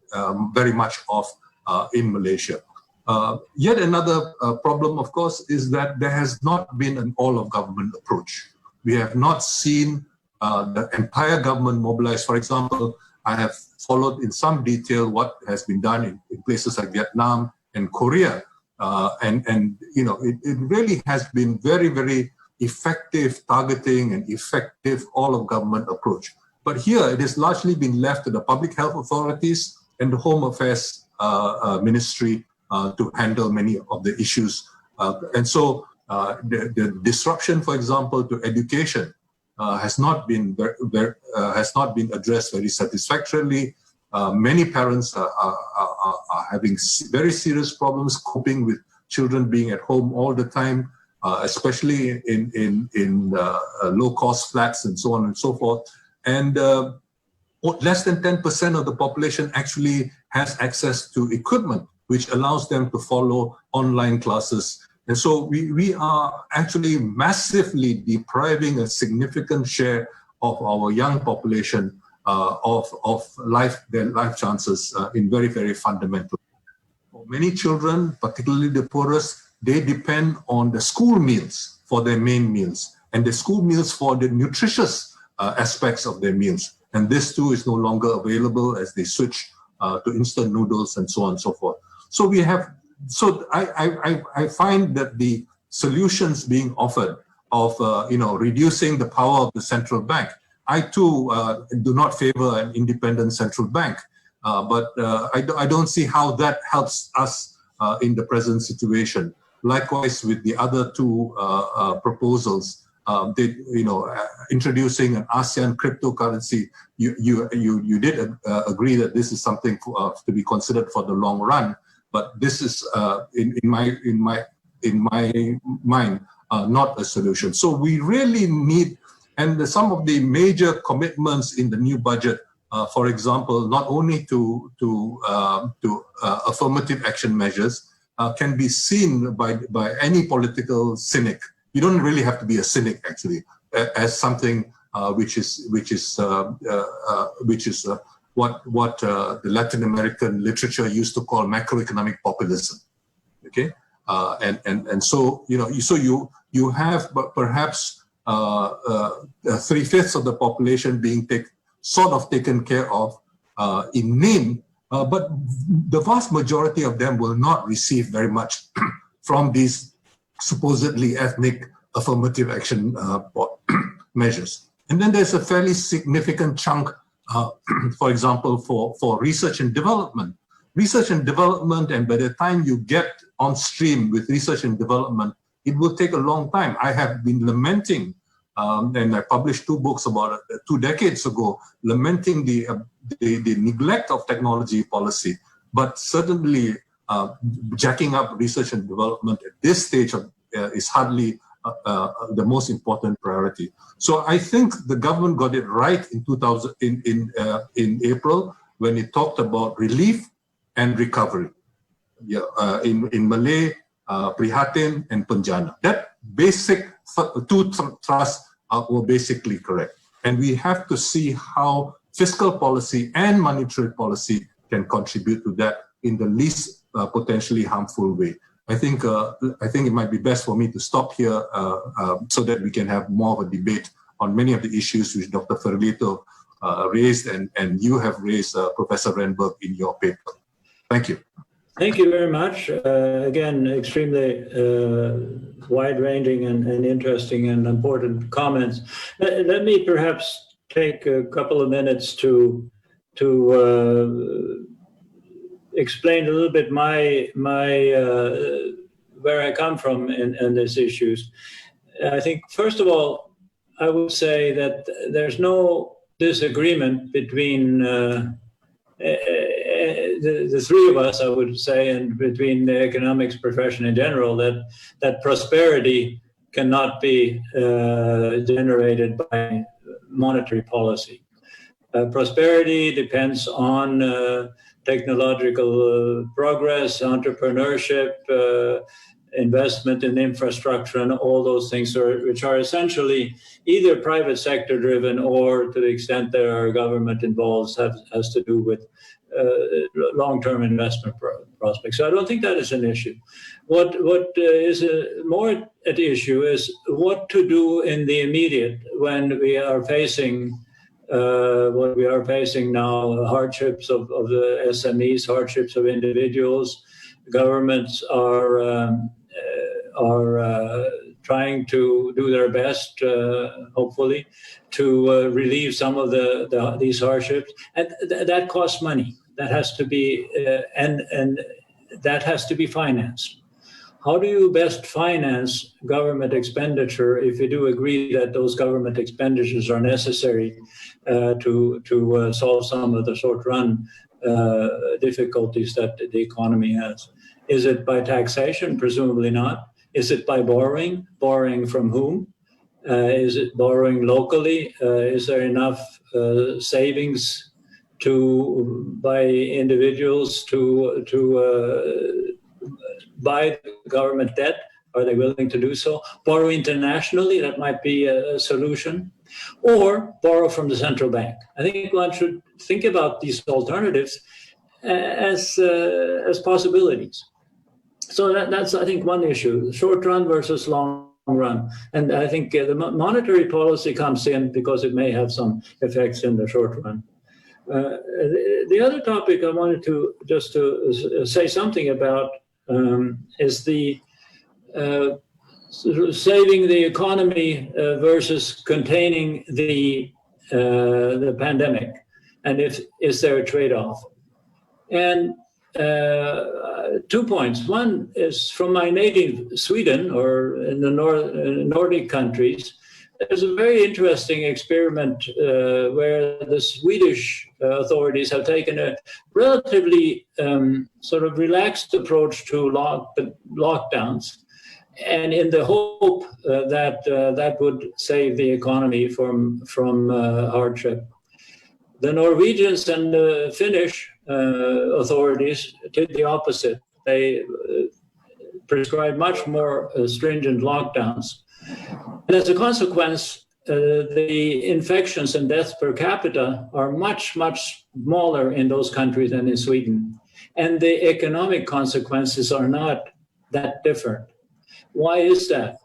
very much of in Malaysia. Yet another problem, of course, is that there has not been an all-of-government approach. We have not seen the entire government mobilized. For example, I have followed in some detail what has been done in places like Vietnam and Korea, and it really has been very, very effective targeting and effective all-of-government approach. But here it has largely been left to the public health authorities and the Home Affairs Ministry to handle many of the issues. And so the disruption, for example, to education has not been addressed very satisfactorily. Many parents are having very serious problems coping with children being at home all the time, especially in low-cost flats and so on and so forth. And less than 10% of the population actually has access to equipment which allows them to follow online classes. And so we are actually massively depriving a significant share of our young population of their life chances in very, very fundamental. For many children, particularly the poorest, they depend on the school meals for their main meals and the school meals for the nutritious aspects of their meals. And this too is no longer available as they switch to instant noodles and so on and so forth. So I find that the solutions being offered of reducing the power of the central bank, I too do not favor an independent central bank, but I don't see how that helps us in the present situation. Likewise with the other two proposals, introducing an ASEAN cryptocurrency, you did agree that this is something to be considered for the long run. But this is, in my mind, not a solution. So we really need, and some of the major commitments in the new budget, for example, not only to affirmative action measures, can be seen by any political cynic. You don't really have to be a cynic, actually, as something which is what the Latin American literature used to call macroeconomic populism. Okay, and so you have perhaps 3/5 of the population being taken care of in name, but the vast majority of them will not receive very much from these supposedly ethnic affirmative action measures. And then there's a fairly significant chunk for example, for research and development. Research and development, and by the time you get on stream with research and development, it will take a long time. I have been lamenting, and I published 2 books about 2 decades ago, lamenting the neglect of technology policy, but certainly jacking up research and development at this stage is hardly the most important priority. So I think the government got it right in April when it talked about relief and recovery. In Malay, prihatin and penjana. That basic 2 thrusts were basically correct. And we have to see how fiscal policy and monetary policy can contribute to that in the least potentially harmful way. I think it might be best for me to stop here so that we can have more of a debate on many of the issues which Dr. Ferlito raised and you have raised, Professor Renberg, in your paper. Thank you. Thank you very much. Again, extremely wide-ranging and interesting and important comments. Let me perhaps take a couple of minutes to explain a little bit my where I come from in these issues. I think, first of all, I would say that there's no disagreement between the 3 of us, I would say, and between the economics profession in general, that prosperity cannot be generated by monetary policy. Prosperity depends on technological progress, entrepreneurship, investment in infrastructure, and all those things which are essentially either private sector driven or, to the extent there are government involved, has to do with long-term investment prospects. So I don't think that is an issue. What is more at issue is what to do in the immediate when we are facing what we are facing now, hardships of the SMEs, hardships of individuals. Governments are trying to do their best, hopefully, to relieve some of these hardships, and that costs money. That has to be and that has to be financed. How do you best finance government expenditure if you do agree that those government expenditures are necessary to solve some of the short-run difficulties that the economy has? Is it by taxation? Presumably not. Is it by borrowing? Borrowing from whom? Is it borrowing locally? Is there enough savings by individuals to buy government debt? Are they willing to do so? Borrow internationally, that might be a solution. Or borrow from the central bank. I think one should think about these alternatives as possibilities. So that's, I think, one issue, short run versus long run. And I think the monetary policy comes in because it may have some effects in the short run. The other topic I wanted to say something about is the saving the economy versus containing the pandemic, and is there a trade-off? And 2 points. One is from my native Sweden, or in the Nordic countries. There's a very interesting experiment where the Swedish authorities have taken a relatively sort of relaxed approach to lockdowns, and in the hope that that would save the economy from hardship. The Norwegians and the Finnish authorities did the opposite. They prescribed much more stringent lockdowns. And as a consequence, the infections and deaths per capita are much, much smaller in those countries than in Sweden. And the economic consequences are not that different. Why is that?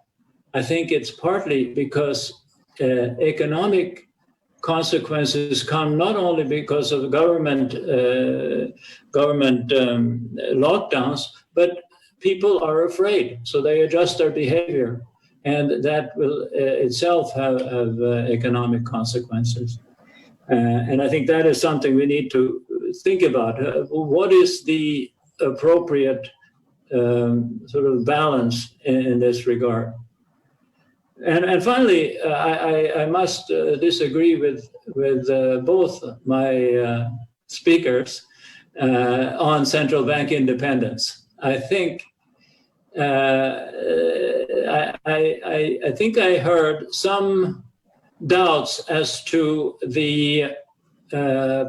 I think it's partly because economic consequences come not only because of government lockdowns, but people are afraid, so they adjust their behavior, and that will itself have economic consequences. And I think that is something we need to think about. What is the appropriate sort of balance in this regard? And finally, I must disagree with both my speakers on central bank independence. I think I think I heard some doubts as to the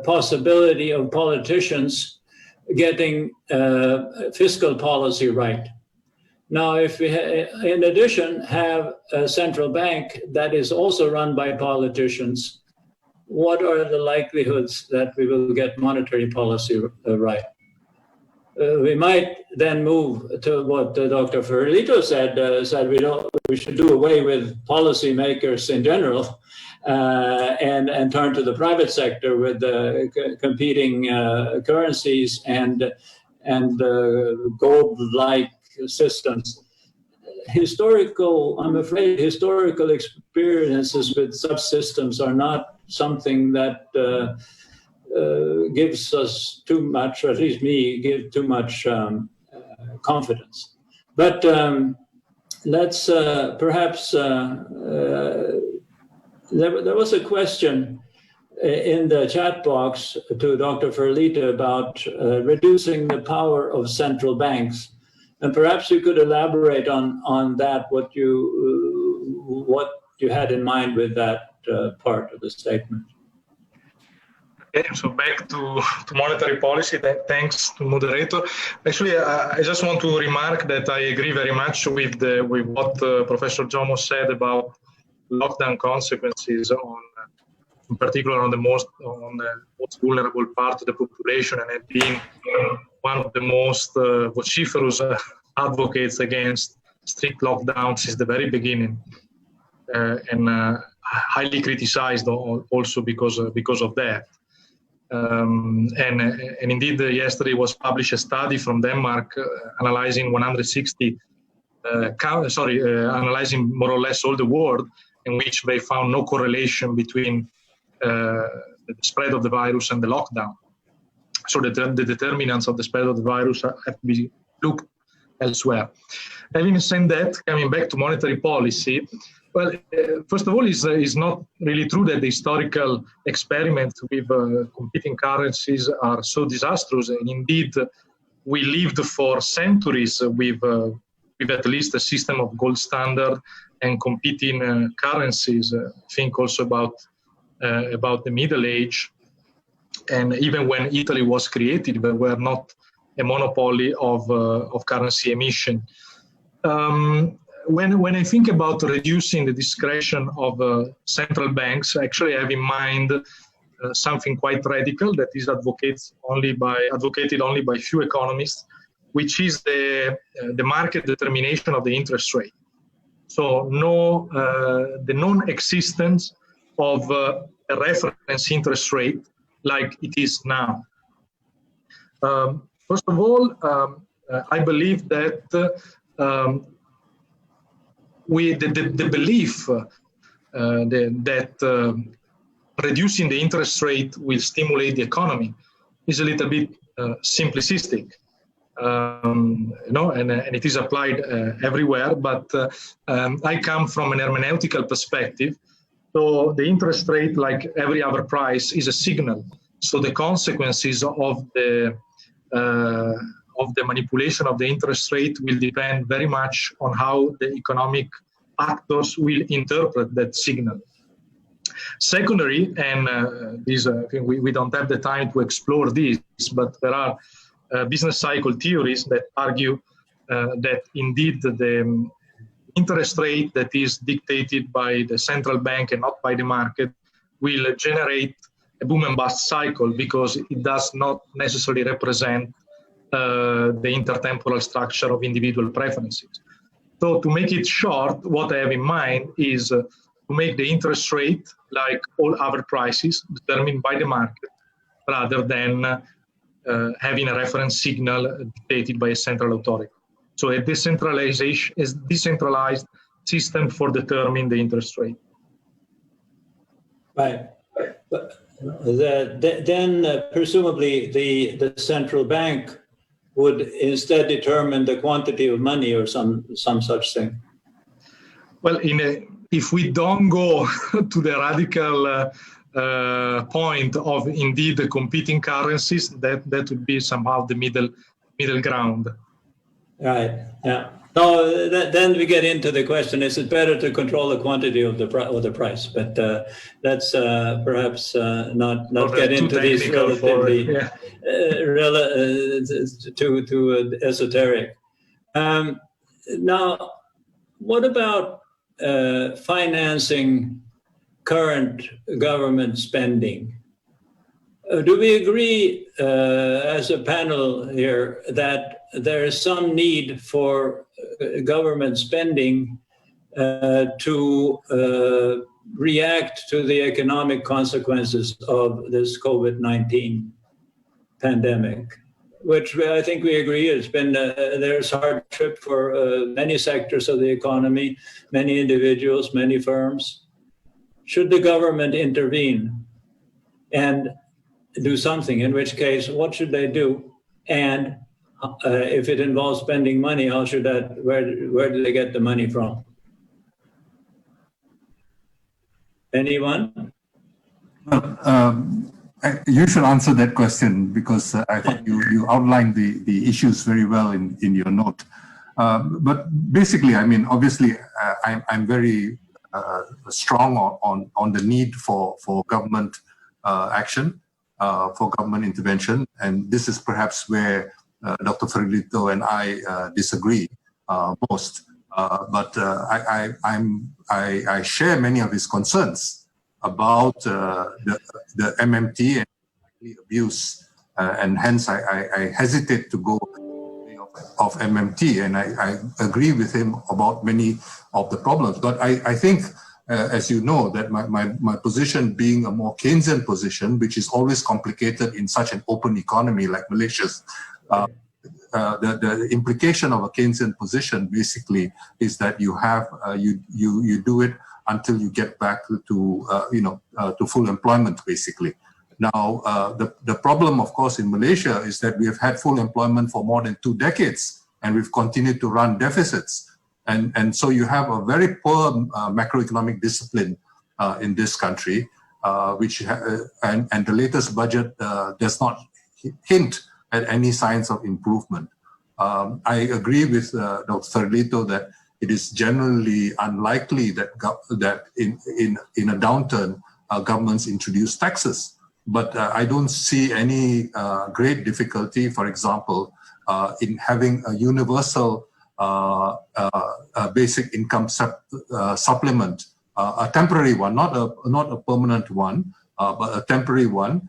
possibility of politicians getting fiscal policy right. Now, if we, in addition, have a central bank that is also run by politicians, what are the likelihoods that we will get monetary policy right? We might then move to what Dr. Ferlito said. We should do away with policymakers in general, and turn to the private sector with competing currencies and gold-like systems. I'm afraid historical experiences with such systems are not something that gives us too much, or at least me, give too much confidence. But let's perhaps, there was a question in the chat box to Dr. Ferlito about reducing the power of central banks. And perhaps you could elaborate on that, what you had in mind with that part of the statement. Okay, so back to monetary policy. Thanks to Moderator. Actually, I just want to remark that I agree very much with what Professor Jomo said about lockdown consequences in particular on the most vulnerable part of the population, and I've been one of the most vociferous advocates against strict lockdowns since the very beginning, and highly criticized also because of that. And indeed, yesterday was published a study from Denmark analyzing analyzing more or less all the world, in which they found no correlation between the spread of the virus and the lockdown. So the determinants of the spread of the virus have to be looked elsewhere. Having said that, coming back to monetary policy, well, first of all, it's not really true that the historical experiments with competing currencies are so disastrous. And indeed, we lived for centuries with at least a system of gold standard and competing currencies. Think also about the Middle Age. And even when Italy was created, there were not a monopoly of currency emission. When I think about reducing the discretion of central banks, actually I have in mind something quite radical that is advocated only by few economists, which is the market determination of the interest rate. So the non-existence of a reference interest rate like it is now. First of all, I believe that the belief that reducing the interest rate will stimulate the economy is a little bit simplistic, and it is applied everywhere. But I come from an hermeneutical perspective, so the interest rate, like every other price, is a signal. So the consequences of the manipulation of the interest rate will depend very much on how the economic actors will interpret that signal. Secondary, and I think we don't have the time to explore this, but there are business cycle theories that argue that indeed the interest rate that is dictated by the central bank and not by the market will generate a boom and bust cycle, because it does not necessarily represent the intertemporal structure of individual preferences. So to make it short, what I have in mind is to make the interest rate, like all other prices, determined by the market, rather than having a reference signal dictated by a central authority. So a decentralized system for determining the interest rate. Right. But then presumably the central bank would instead determine the quantity of money or some such thing. Well, if we don't go to the radical point of indeed the competing currencies, that would be somehow the middle ground. Right. Yeah. No. Then we get into the question: is it better to control the quantity of the price? But let's perhaps not get into these relatively too esoteric. Now, what about financing current government spending? Do we agree as a panel here that there is some need for government spending to react to the economic consequences of this COVID-19 pandemic, which I think we agree has been, there's hardship for many sectors of the economy, many individuals, many firms. Should the government intervene and do something, in which case, what should they do? And if it involves spending money, how should where do they get the money from? Anyone? You should answer that question because I thought you outlined the issues very well in your note. But basically, I mean, obviously, I'm very strong on the need for government action, for government intervention, and this is perhaps where Dr. Ferlito and I disagree most. But I share many of his concerns about the MMT and abuse, and hence I hesitate to go of MMT, and I agree with him about many of the problems. But I think, as you know, that my position being a more Keynesian position, which is always complicated in such an open economy like Malaysia's, the implication of a Keynesian position basically is that you have you do it until you get back to to full employment basically. Now the problem, of course, in Malaysia is that we have had full employment for more than 2 decades, and we've continued to run deficits, and so you have a very poor macroeconomic discipline in this country, which and the latest budget does not hint at any signs of improvement. I agree with Dr. Ferlito that it is generally unlikely that in a downturn governments introduce taxes. But I don't see any great difficulty, for example, in having a universal basic income supplement, a temporary one, not a permanent one, but a temporary one.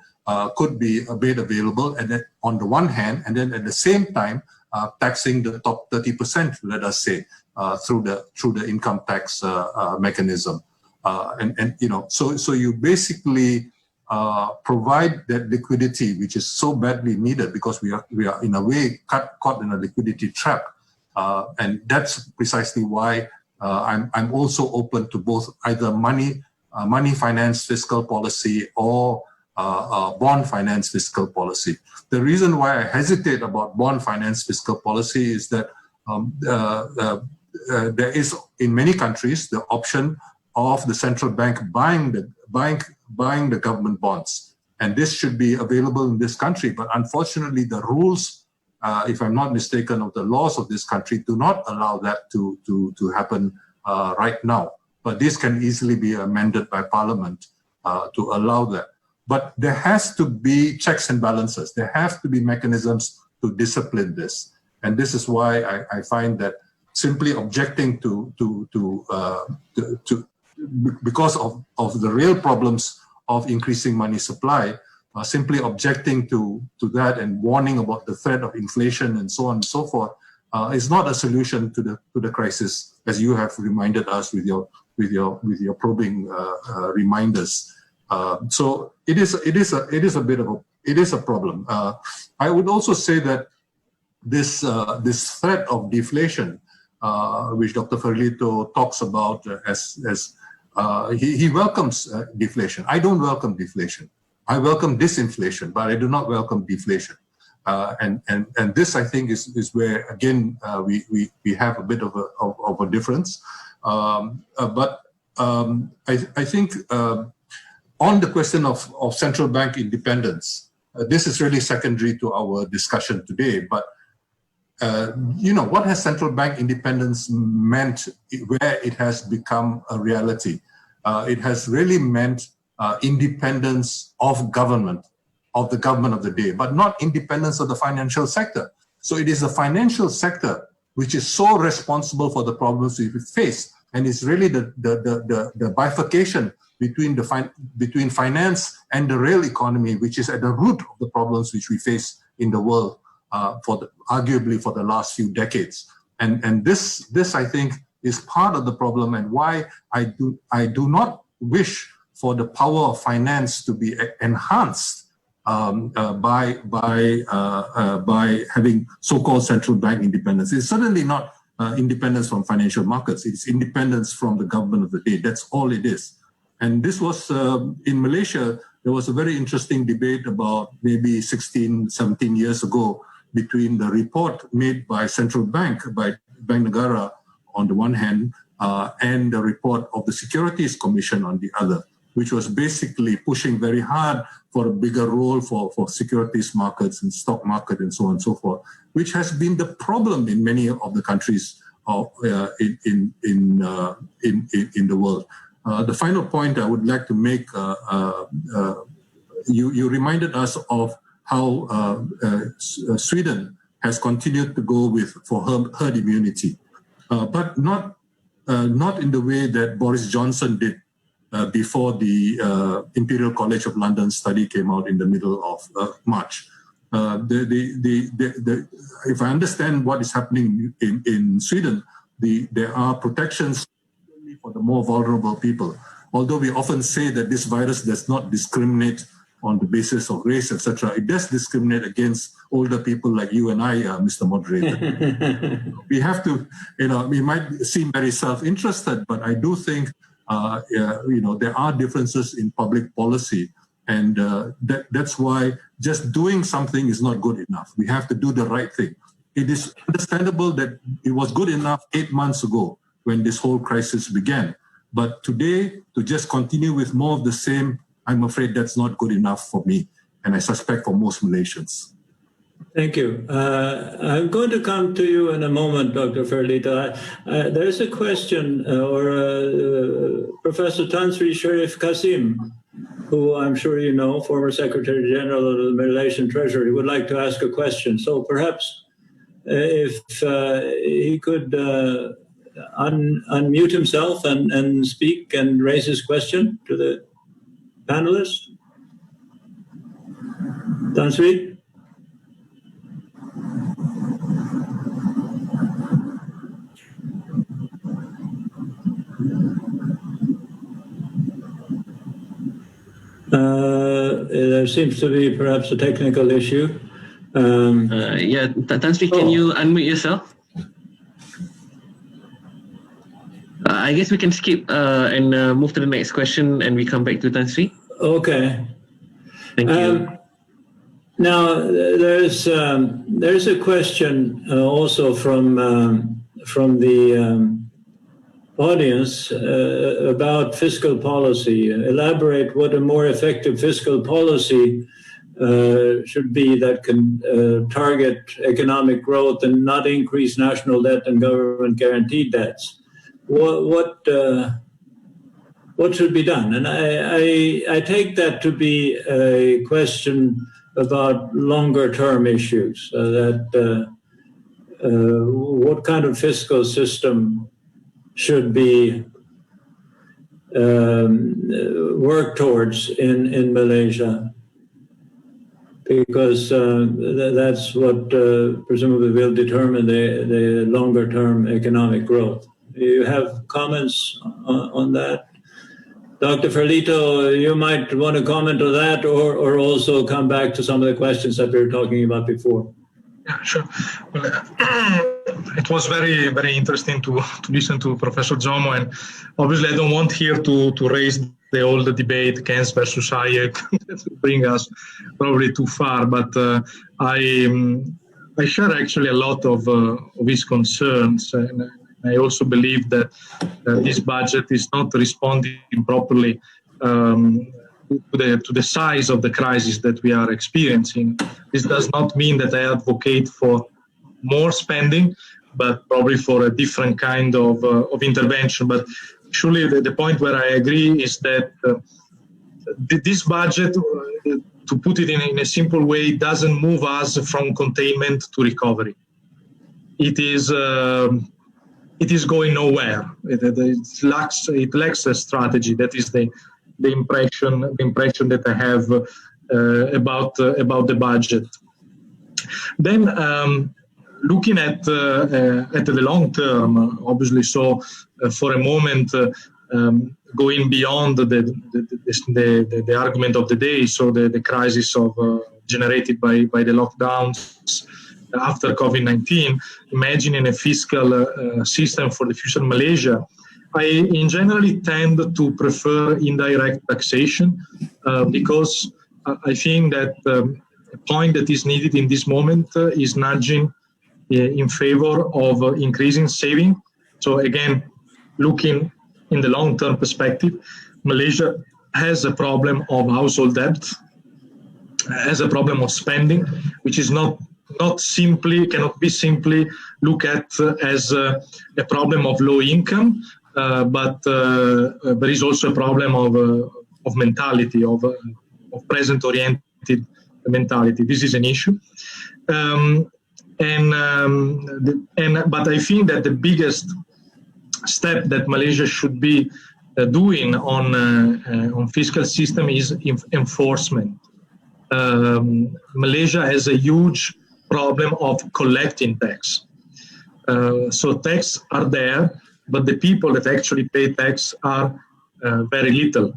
Could be made available, and then on the one hand, and then at the same time taxing the top 30%, let us say, through the income tax mechanism, and so you basically provide that liquidity, which is so badly needed because we are in a way caught in a liquidity trap, and that's precisely why I'm also open to both either money finance fiscal policy or bond finance fiscal policy. The reason why I hesitate about bond finance fiscal policy is that there is in many countries the option of the central bank buying the government bonds, and this should be available in this country. But unfortunately, the rules, if I'm not mistaken, of the laws of this country do not allow that to happen right now. But this can easily be amended by Parliament to allow that. But there has to be checks and balances. There have to be mechanisms to discipline this, and this is why I find that simply objecting to because of the real problems of increasing money supply, simply objecting to that and warning about the threat of inflation and so on and so forth is not a solution to the crisis, as you have reminded us with your probing reminders. So it is a problem. I would also say that this threat of deflation, which Dr. Ferlito talks about as he welcomes deflation. I don't welcome deflation. I welcome disinflation, but I do not welcome deflation. And this, I think, is where, again, we have a bit of a difference. But I think on the question of central bank independence, this is really secondary to our discussion today. But what has central bank independence meant where it has become a reality? It has really meant independence of government, of the government of the day, but not independence of the financial sector. So it is the financial sector which is so responsible for the problems we face, and it's really the bifurcation between finance and the real economy, which is at the root of the problems which we face in the world, arguably for the last few decades. And this I think is part of the problem, and why I do not wish for the power of finance to be enhanced by having so-called central bank independence. It's certainly not independence from financial markets. It's independence from the government of the day. That's all it is. And this was, in Malaysia, there was a very interesting debate about maybe 16, 17 years ago between the report made by central bank, by Bank Negara on the one hand, and the report of the Securities Commission on the other, which was basically pushing very hard for a bigger role for securities markets and stock market and so on and so forth, which has been the problem in many of the countries in the world. The final point I would like to make, you reminded us of how Sweden has continued to go for herd immunity, but not in the way that Boris Johnson did before the Imperial College of London study came out in the middle of March. If I understand what is happening in Sweden, there are protections for the more vulnerable people. Although we often say that this virus does not discriminate on the basis of race, etc., it does discriminate against older people like you and I, Mr. Moderator. We have to, we might seem very self-interested, but I do think, there are differences in public policy, and that's why just doing something is not good enough. We have to do the right thing. It is understandable that it was good enough 8 months ago when this whole crisis began. But today, to just continue with more of the same, I'm afraid that's not good enough for me, and I suspect for most Malaysians. Thank you. I'm going to come to you in a moment, Dr. Ferlito. There's a question, Professor Tan Sri Sharif Kasim, who I'm sure you know, former Secretary General of the Malaysian Treasury, would like to ask a question. So perhaps if he could unmute himself and speak and raise his question to the panelists. Tan Sri? There seems to be perhaps a technical issue. Tan Sri, can you unmute yourself? I guess we can skip and move to the next question, and we come back to Tan Sri. Okay. Thank you. Now, there's a question also from the audience about fiscal policy. Elaborate what a more effective fiscal policy should be that can target economic growth and not increase national debt and government guaranteed debts. What should be done? And I take that to be a question about longer term issues, what kind of fiscal system should be worked towards in Malaysia, because that's what presumably will determine the longer term economic growth. Do you have comments on that? Dr. Ferlito, you might want to comment on that, or also come back to some of the questions that we were talking about before. Yeah, sure. Well, it was very, very interesting to listen to Professor Jomo, and obviously I don't want here to raise the old debate, Keynes versus Hayek, bring us probably too far. But I share actually a lot of his concerns, and I also believe that this budget is not responding properly to the size of the crisis that we are experiencing. This does not mean that I advocate for more spending, but probably for a different kind of intervention. But surely the point where I agree is that this budget, to put it in a simple way, doesn't move us from containment to recovery. It is going nowhere. It lacks a strategy. That is the impression that I have about the budget. Then looking at the long term, obviously, so for a moment, going beyond the argument of the day, so the crisis generated by the lockdowns after COVID-19, imagining a fiscal system for the future Malaysia, I in generally tend to prefer indirect taxation because I think that a point that is needed in this moment is nudging in favor of increasing saving. So again, looking in the long-term perspective, Malaysia has a problem of household debt, has a problem of spending, which is cannot be simply looked at as a problem of low income, but there is also a problem of mentality, of present-oriented mentality. This is an issue. But I think that the biggest step that Malaysia should be doing on fiscal system is enforcement. Malaysia has a huge problem of collecting tax. So tax are there, but the people that actually pay tax are very little.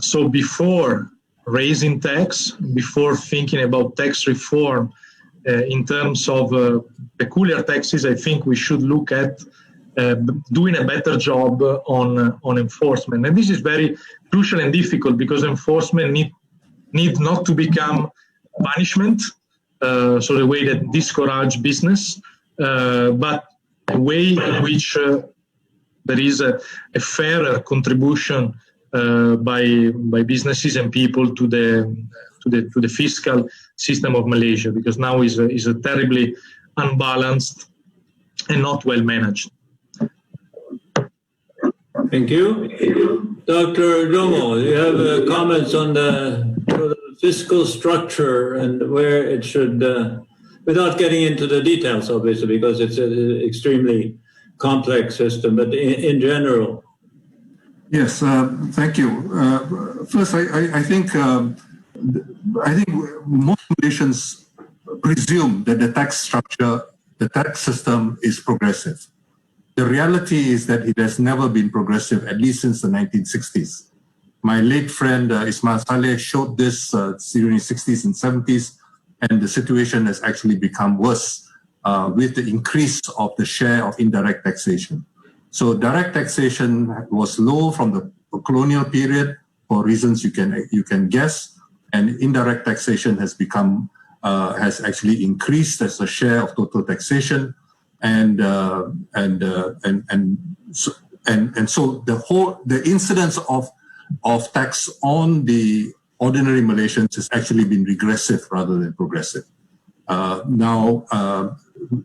So before raising tax, before thinking about tax reform in terms of peculiar taxes, I think we should look at doing a better job on enforcement. And this is very crucial and difficult because enforcement need not to become punishment, so the way that discourage business, but a way in which there is a fairer contribution by businesses and people to the fiscal system of Malaysia, because now is a terribly unbalanced and not well managed. Thank you. Dr. Jomo, you have comments on the fiscal structure and where it should, without getting into the details, obviously, because it's an extremely complex system, but in general. Yes, thank you. First, I think most Malaysians presume that the tax structure, the tax system is progressive. The reality is that it has never been progressive, at least since the 1960s. My late friend Ismail Saleh showed this during the 60s and 70s, and the situation has actually become worse with the increase of the share of indirect taxation. So direct taxation was low from the colonial period for reasons you can guess, and indirect taxation has become has actually increased as a share of total taxation, and so the incidence of tax on the ordinary Malaysians has actually been regressive rather than progressive.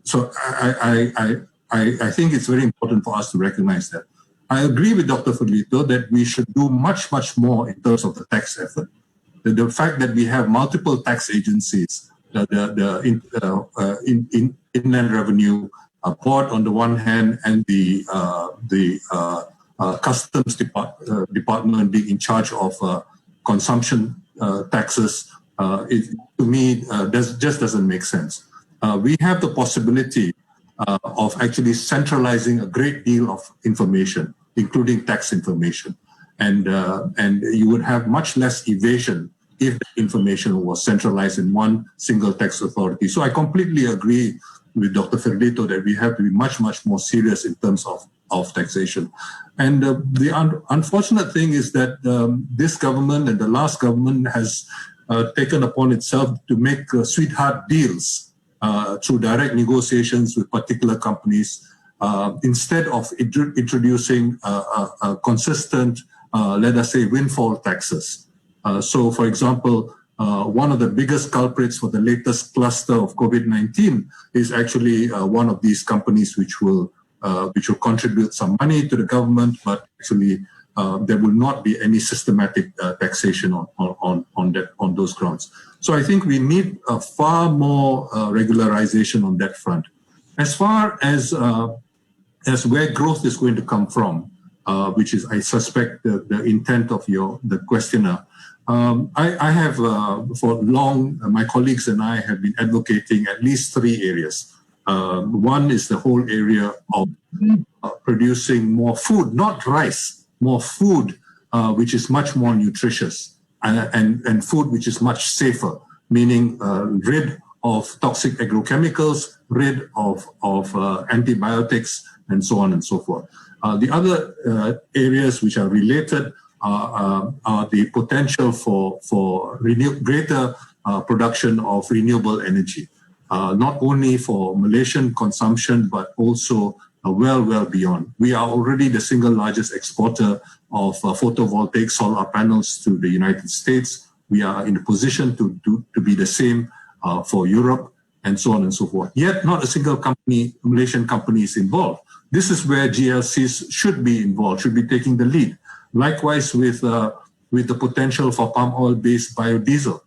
So I think it's very important for us to recognize that. I agree with Dr. Ferlito that we should do much more in terms of the tax effort. The fact that we have multiple tax agencies, the Inland Revenue Board on the one hand, and the Customs Department being in charge of consumption taxes, to me, just doesn't make sense. We have the possibility of actually centralizing a great deal of information, including tax information, and you would have much less evasion if the information was centralized in one single tax authority. So I completely agree with Dr. Ferlito that we have to be much, much more serious in terms of taxation. And the unfortunate thing is that this government and the last government has taken upon itself to make sweetheart deals through direct negotiations with particular companies instead of introducing a consistent, let us say, windfall taxes. So, for example, one of the biggest culprits for the latest cluster of COVID-19 is actually one of these companies which will contribute some money to the government, but actually there will not be any systematic taxation on those grounds. So I think we need a far more regularization on that front. As far as where growth is going to come from, which is, I suspect, the intent of the questioner. I have, for long, my colleagues and I have been advocating at least 3 areas. One is the whole area of producing more food, not rice, more food, which is much more nutritious and food which is much safer, meaning rid of toxic agrochemicals, rid of antibiotics, and so on and so forth. The other areas which are related are the potential for greater production of renewable energy, not only for Malaysian consumption, but also well beyond. We are already the single largest exporter of photovoltaic solar panels to the United States. We are in a position to be the same for Europe, and so on and so forth. Yet not a single company, Malaysian company, is involved. This is where GLCs should be involved, should be taking the lead. Likewise with the potential for palm oil-based biodiesel.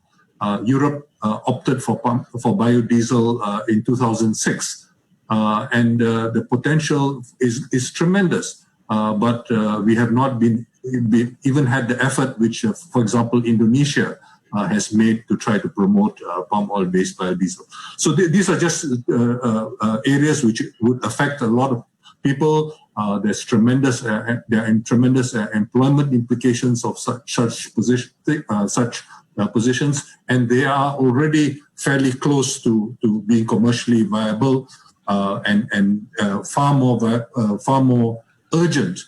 Europe opted for biodiesel in 2006, and the potential is tremendous. But we have not even had the effort which, for example, Indonesia has made to try to promote palm oil-based biodiesel. So these are just areas which would affect a lot of people. There's tremendous employment implications of such positions, and they are already fairly close to being commercially viable and far more urgent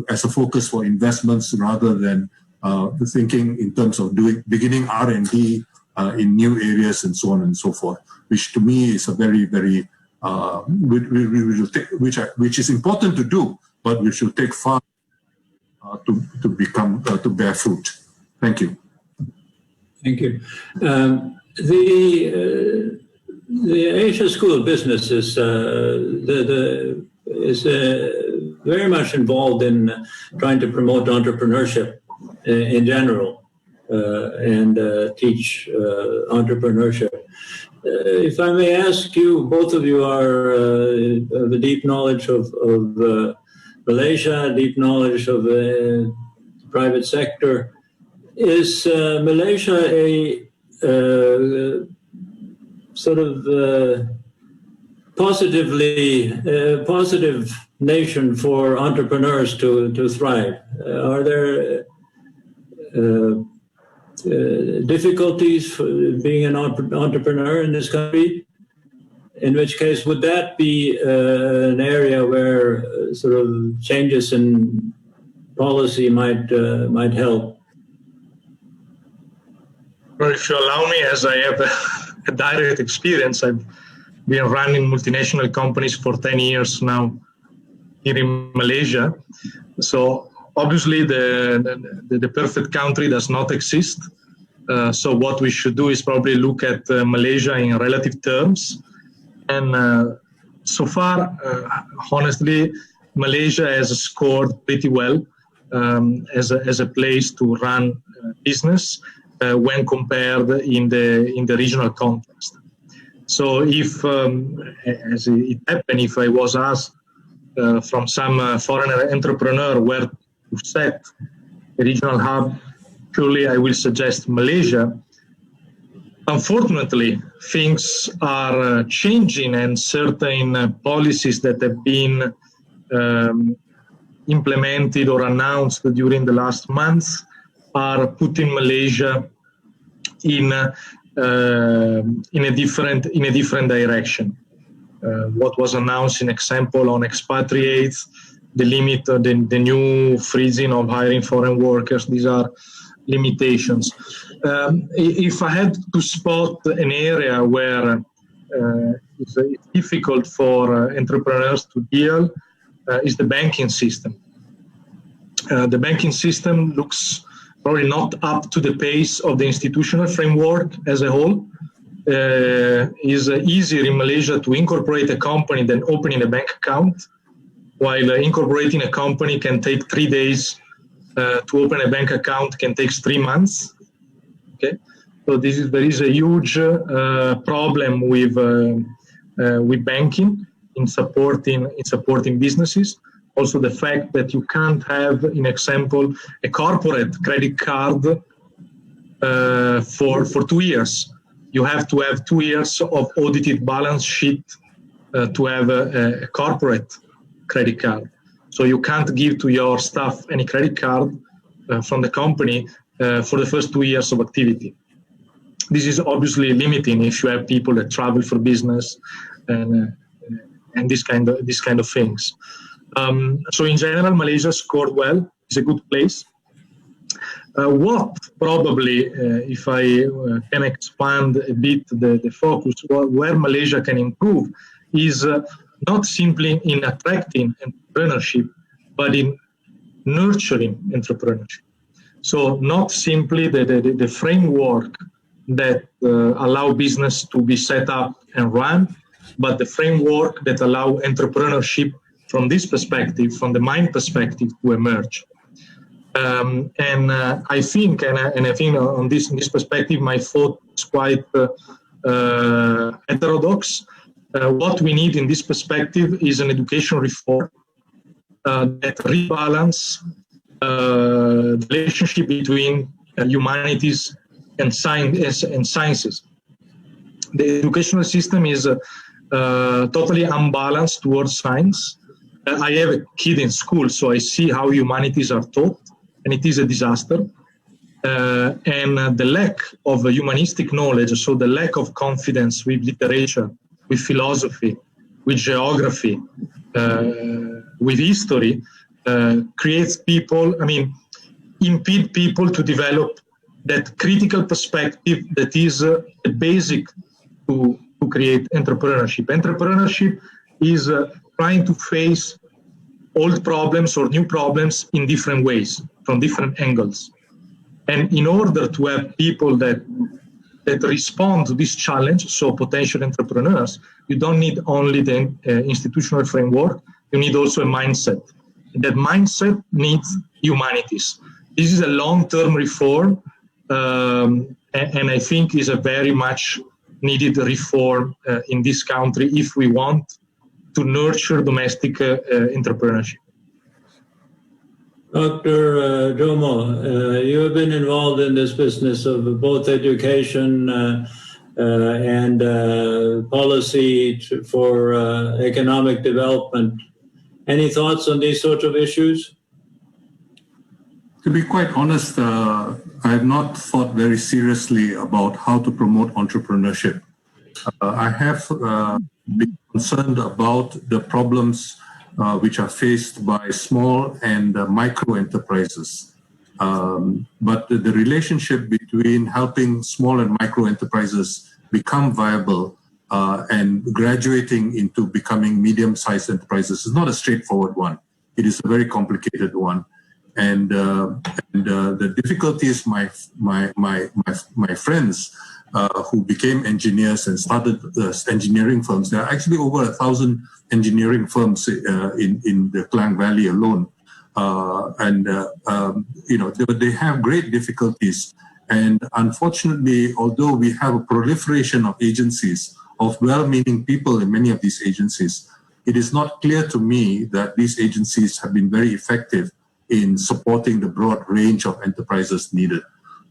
as a focus for investments rather than thinking in terms of beginning R&D in new areas and so on and so forth, which to me is a very which is important to do, but we should take far to bear fruit. Thank you. Thank you. The Asia School of Business is very much involved in trying to promote entrepreneurship in general and teach entrepreneurship. If I may ask you, both of you have a deep knowledge of Malaysia, deep knowledge of the private sector. Is Malaysia a sort of positive nation for entrepreneurs to thrive? Are there difficulties for being an entrepreneur in this country? In which case, would that be an area where sort of changes in policy might help? Well, if you allow me, as I have a direct experience, I've been running multinational companies for 10 years now here in Malaysia. So obviously the perfect country does not exist. So what we should do is probably look at Malaysia in relative terms. And so far, honestly, Malaysia has scored pretty well as a place to run business when compared in the regional context. So if, as it happened, if I was asked from some foreign entrepreneur where to set a regional hub, surely I will suggest Malaysia. Unfortunately, things are changing, and certain policies that have been implemented or announced during the last months are putting Malaysia in a different direction. what was announced in example on expatriates, the limit, the new freezing of hiring foreign workers. These are limitations. If I had to spot an area where it's difficult for entrepreneurs to deal, is the banking system. The banking system looks probably not up to the pace of the institutional framework as a whole. Is easier in Malaysia to incorporate a company than opening a bank account, while incorporating a company can take 3 days. To open a bank account can take 3 months. Okay, so there is a huge problem with banking in supporting businesses. Also, the fact that you can't have, in example, a corporate credit card for 2 years. You have to have 2 years of audited balance sheet to have a corporate credit card. So you can't give to your staff any credit card from the company for the first 2 years of activity. This is obviously limiting if you have people that travel for business and this kind of things. So in general, Malaysia scored well. It's a good place. What probably, if I can expand a bit the focus, where Malaysia can improve is not simply in attracting entrepreneurship, but in nurturing entrepreneurship. So not simply the framework that allow business to be set up and run, but the framework that allow entrepreneurship from this perspective, from the mind perspective, to emerge. I think on this perspective, my thought is quite heterodox. What we need in this perspective is an education reform that rebalance the relationship between humanities and sciences. The educational system is totally unbalanced towards science. I have a kid in school, so I see how humanities are taught, and it is a disaster. And the lack of humanistic knowledge, so the lack of confidence with literature, with philosophy, with geography, with history, creates people, impede people to develop that critical perspective that is a basic to create entrepreneurship. Entrepreneurship is trying to face old problems or new problems in different ways, from different angles. And in order to have people that respond to this challenge, so potential entrepreneurs, you don't need only the institutional framework, you need also a mindset. That mindset needs humanities. This is a long-term reform, and I think is a very much needed reform in this country if we want to nurture domestic entrepreneurship. Dr. Jomo, you have been involved in this business of both education and policy for economic development. Any thoughts on these sorts of issues? To be quite honest, I have not thought very seriously about how to promote entrepreneurship. I have been concerned about the problems which are faced by small and micro enterprises. But the relationship between helping small and micro enterprises become viable and graduating into becoming medium-sized enterprises is not a straightforward one. It is a very complicated one. And the difficulties my friends who became engineers and started engineering firms. There are actually over 1,000 engineering firms in the Klang Valley alone, they have great difficulties. And unfortunately, although we have a proliferation of agencies, of well-meaning people in many of these agencies, it is not clear to me that these agencies have been very effective in supporting the broad range of enterprises needed.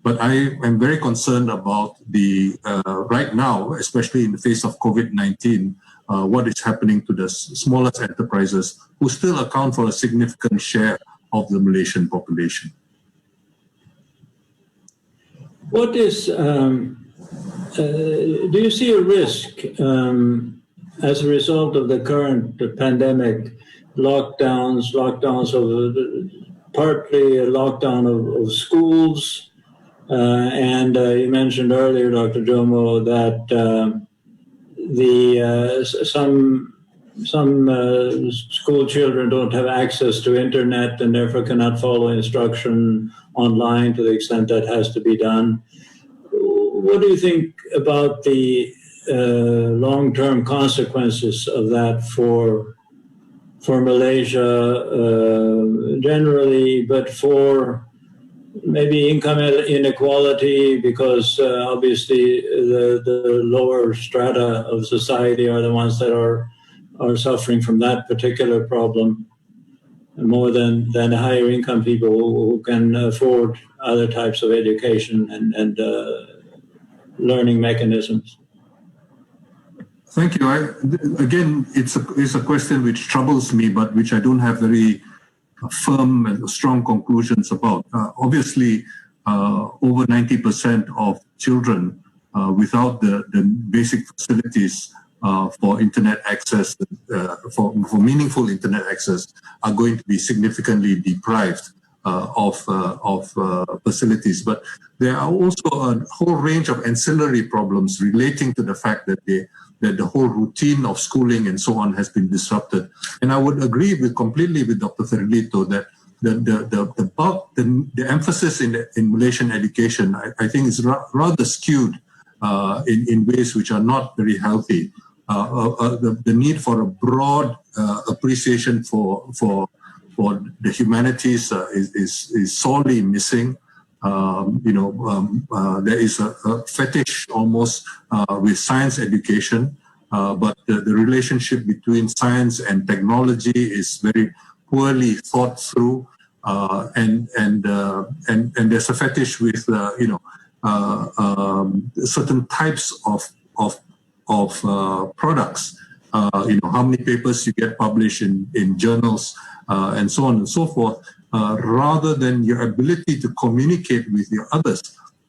But I am very concerned about the right now, especially in the face of COVID-19, what is happening to the smallest enterprises who still account for a significant share of the Malaysian population. What is, do you see a risk as a result of the current pandemic, lockdowns of partly a lockdown of schools, and you mentioned earlier, Dr. Jomo, that some school children don't have access to internet and therefore cannot follow instruction online to the extent that has to be done. What do you think about the long-term consequences of that for Malaysia generally, but for maybe income inequality, because obviously the lower strata of society are the ones that are suffering from that particular problem more than higher income people who can afford other types of education and learning mechanisms. Thank you. Again, it's a question which troubles me, but which I don't have very firm and strong conclusions about. Obviously, over 90% of children without the basic facilities for internet access, for meaningful internet access, are going to be significantly deprived of facilities. But there are also a whole range of ancillary problems relating to the fact that the whole routine of schooling and so on has been disrupted. And I would agree completely with Dr. Ferlito that the emphasis in Malaysian education, I think, is rather skewed in ways which are not very healthy. The need for a broad appreciation for the humanities is sorely missing. There is a fetish almost with science education, but the relationship between science and technology is very poorly thought through, and there's a fetish with certain types of products. How many papers you get published in journals, and so on and so forth, rather than your ability to communicate with your others.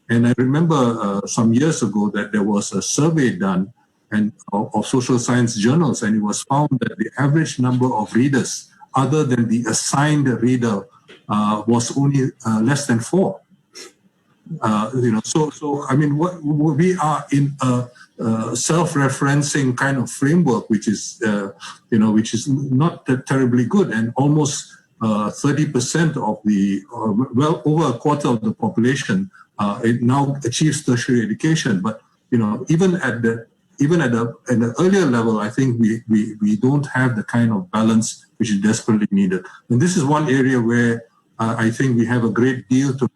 And I remember some years ago that there was a survey done of social science journals, and it was found that the average number of readers, other than the assigned reader, was only less than 4. So I mean, we are in a self-referencing kind of framework, which is not terribly good, and almost 30% of well over a quarter of the population it now achieves tertiary education. But even at an earlier level, I think we don't have the kind of balance which is desperately needed. And this is one area where I think we have a great deal to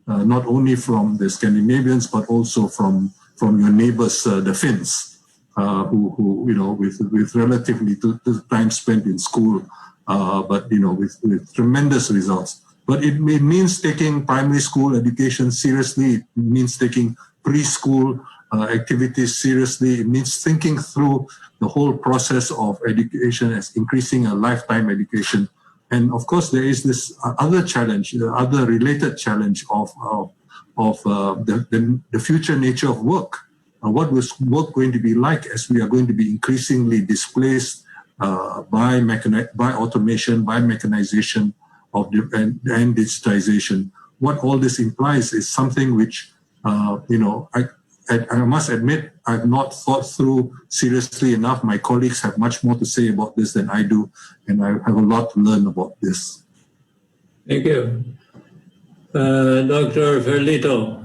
not only from the Scandinavians but also from your neighbors, the Finns, who with relatively little time spent in school, but with tremendous results. But it means taking primary school education seriously. It means taking preschool activities seriously. It means thinking through the whole process of education as increasing a lifetime education. And of course, there is this other challenge, the other related challenge of the future nature of work. What was work going to be like as we are going to be increasingly displaced by automation, by mechanization and digitization? What all this implies is something which, I must admit, I've not thought through seriously enough. My colleagues have much more to say about this than I do, and I have a lot to learn about this. Thank you. Dr. Ferlito,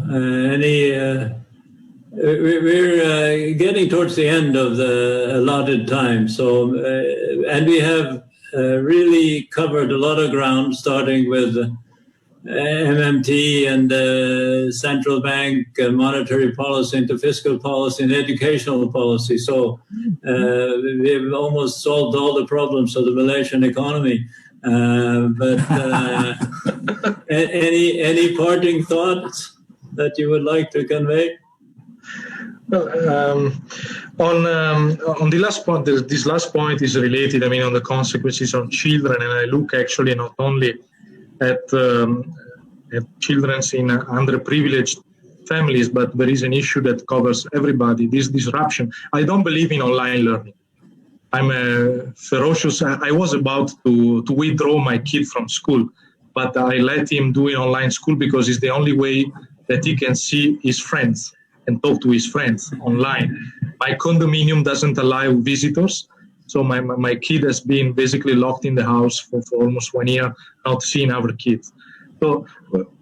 we're getting towards the end of the allotted time, so and we have really covered a lot of ground, starting with MMT and central bank monetary policy into fiscal policy and educational policy. So we've almost solved all the problems of the Malaysian economy. But any parting thoughts that you would like to convey? Well, on the last point, this last point is related, on the consequences on children, and I look actually not only at children in underprivileged families, but there is an issue that covers everybody, this disruption. I don't believe in online learning. I'm a ferocious, I was about to withdraw my kid from school, but I let him do an online school because it's the only way that he can see his friends and talk to his friends online. My condominium doesn't allow visitors, so my kid has been basically locked in the house for almost 1 year, not seeing our kids. So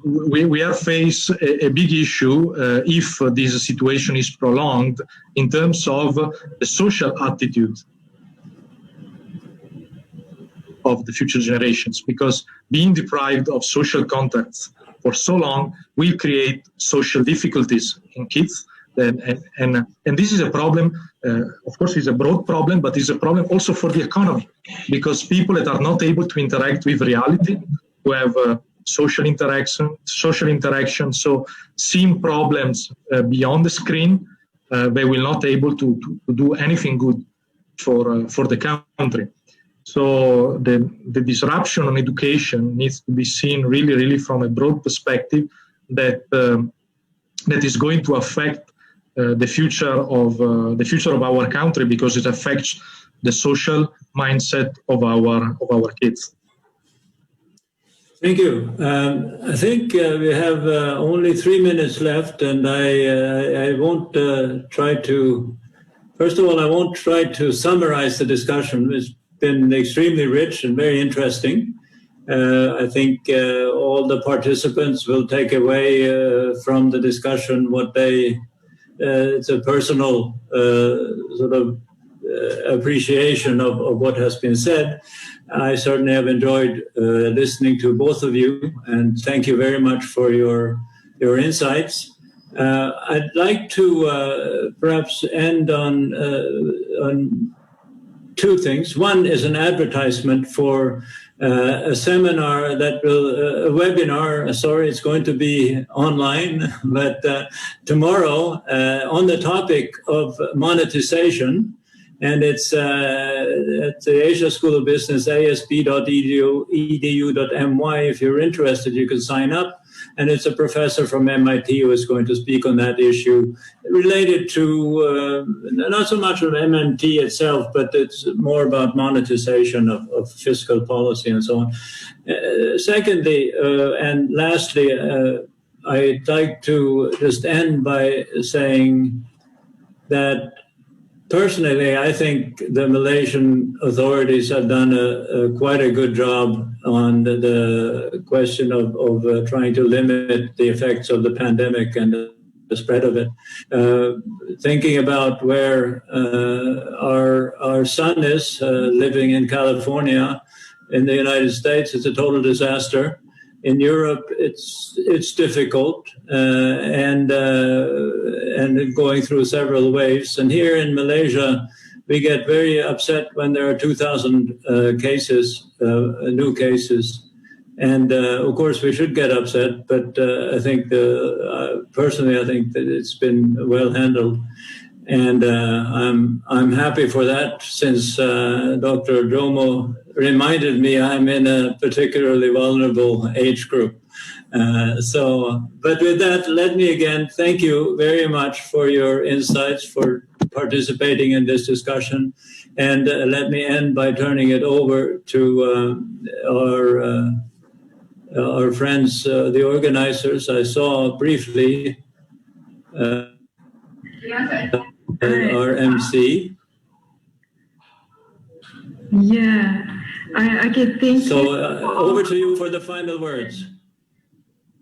we are faced a big issue if this situation is prolonged in terms of the social attitude of the future generations, because being deprived of social contacts for so long will create social difficulties in kids. And this is a problem, of course, it's a broad problem, but it's a problem also for the economy, because people that are not able to interact with reality, who have social interaction, so seeing problems beyond the screen, they will not able to do anything good for the country. So the disruption on education needs to be seen really, really from a broad perspective that is going to affect the future of our country, because it affects the social mindset of our kids. Thank you. I think we have only 3 minutes left, and I won't try to. First of all, I won't try to summarize the discussion. It's been extremely rich and very interesting. I think all the participants will take away from the discussion what they, it's a personal sort of appreciation of what has been said. I certainly have enjoyed listening to both of you, and thank you very much for your insights. I'd like to perhaps end on two things. One is an advertisement for a seminar that will, a webinar, sorry, it's going to be online, but tomorrow on the topic of monetization, and it's at the Asia School of Business, asb.edu.my. If you're interested, you can sign up. And it's a professor from MIT who is going to speak on that issue related to not so much of MMT itself, but it's more about monetization of fiscal policy and so on. Secondly, and lastly, I'd like to just end by saying that personally, I think the Malaysian authorities have done quite a good job on the question of trying to limit the effects of the pandemic and the spread of it. Thinking about where our son is living in California, in the United States, it's a total disaster. In Europe, it's difficult and going through several waves. And here in Malaysia, we get very upset when there are 2,000 cases, new cases. And of course, we should get upset. But I think personally, I think that it's been well handled, and I'm happy for that. Since Dr. Jomo reminded me I'm in a particularly vulnerable age group. But with that, let me again thank you very much for your insights, for participating in this discussion. And let me end by turning it over to our friends, the organizers. I saw briefly our MC. Yeah. Okay, thank you. So over to you for the final words.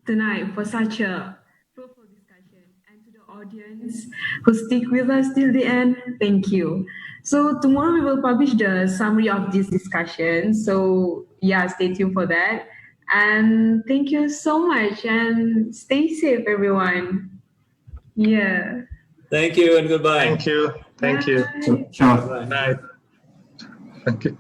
Tonight for such a fruitful discussion, and to the audience who stick with us till the end, thank you. So tomorrow we will publish the summary of this discussion. So yeah, stay tuned for that. And thank you so much, and stay safe, everyone. Yeah. Thank you and goodbye. Thank you. Thank you. Bye. Good night. Thank you.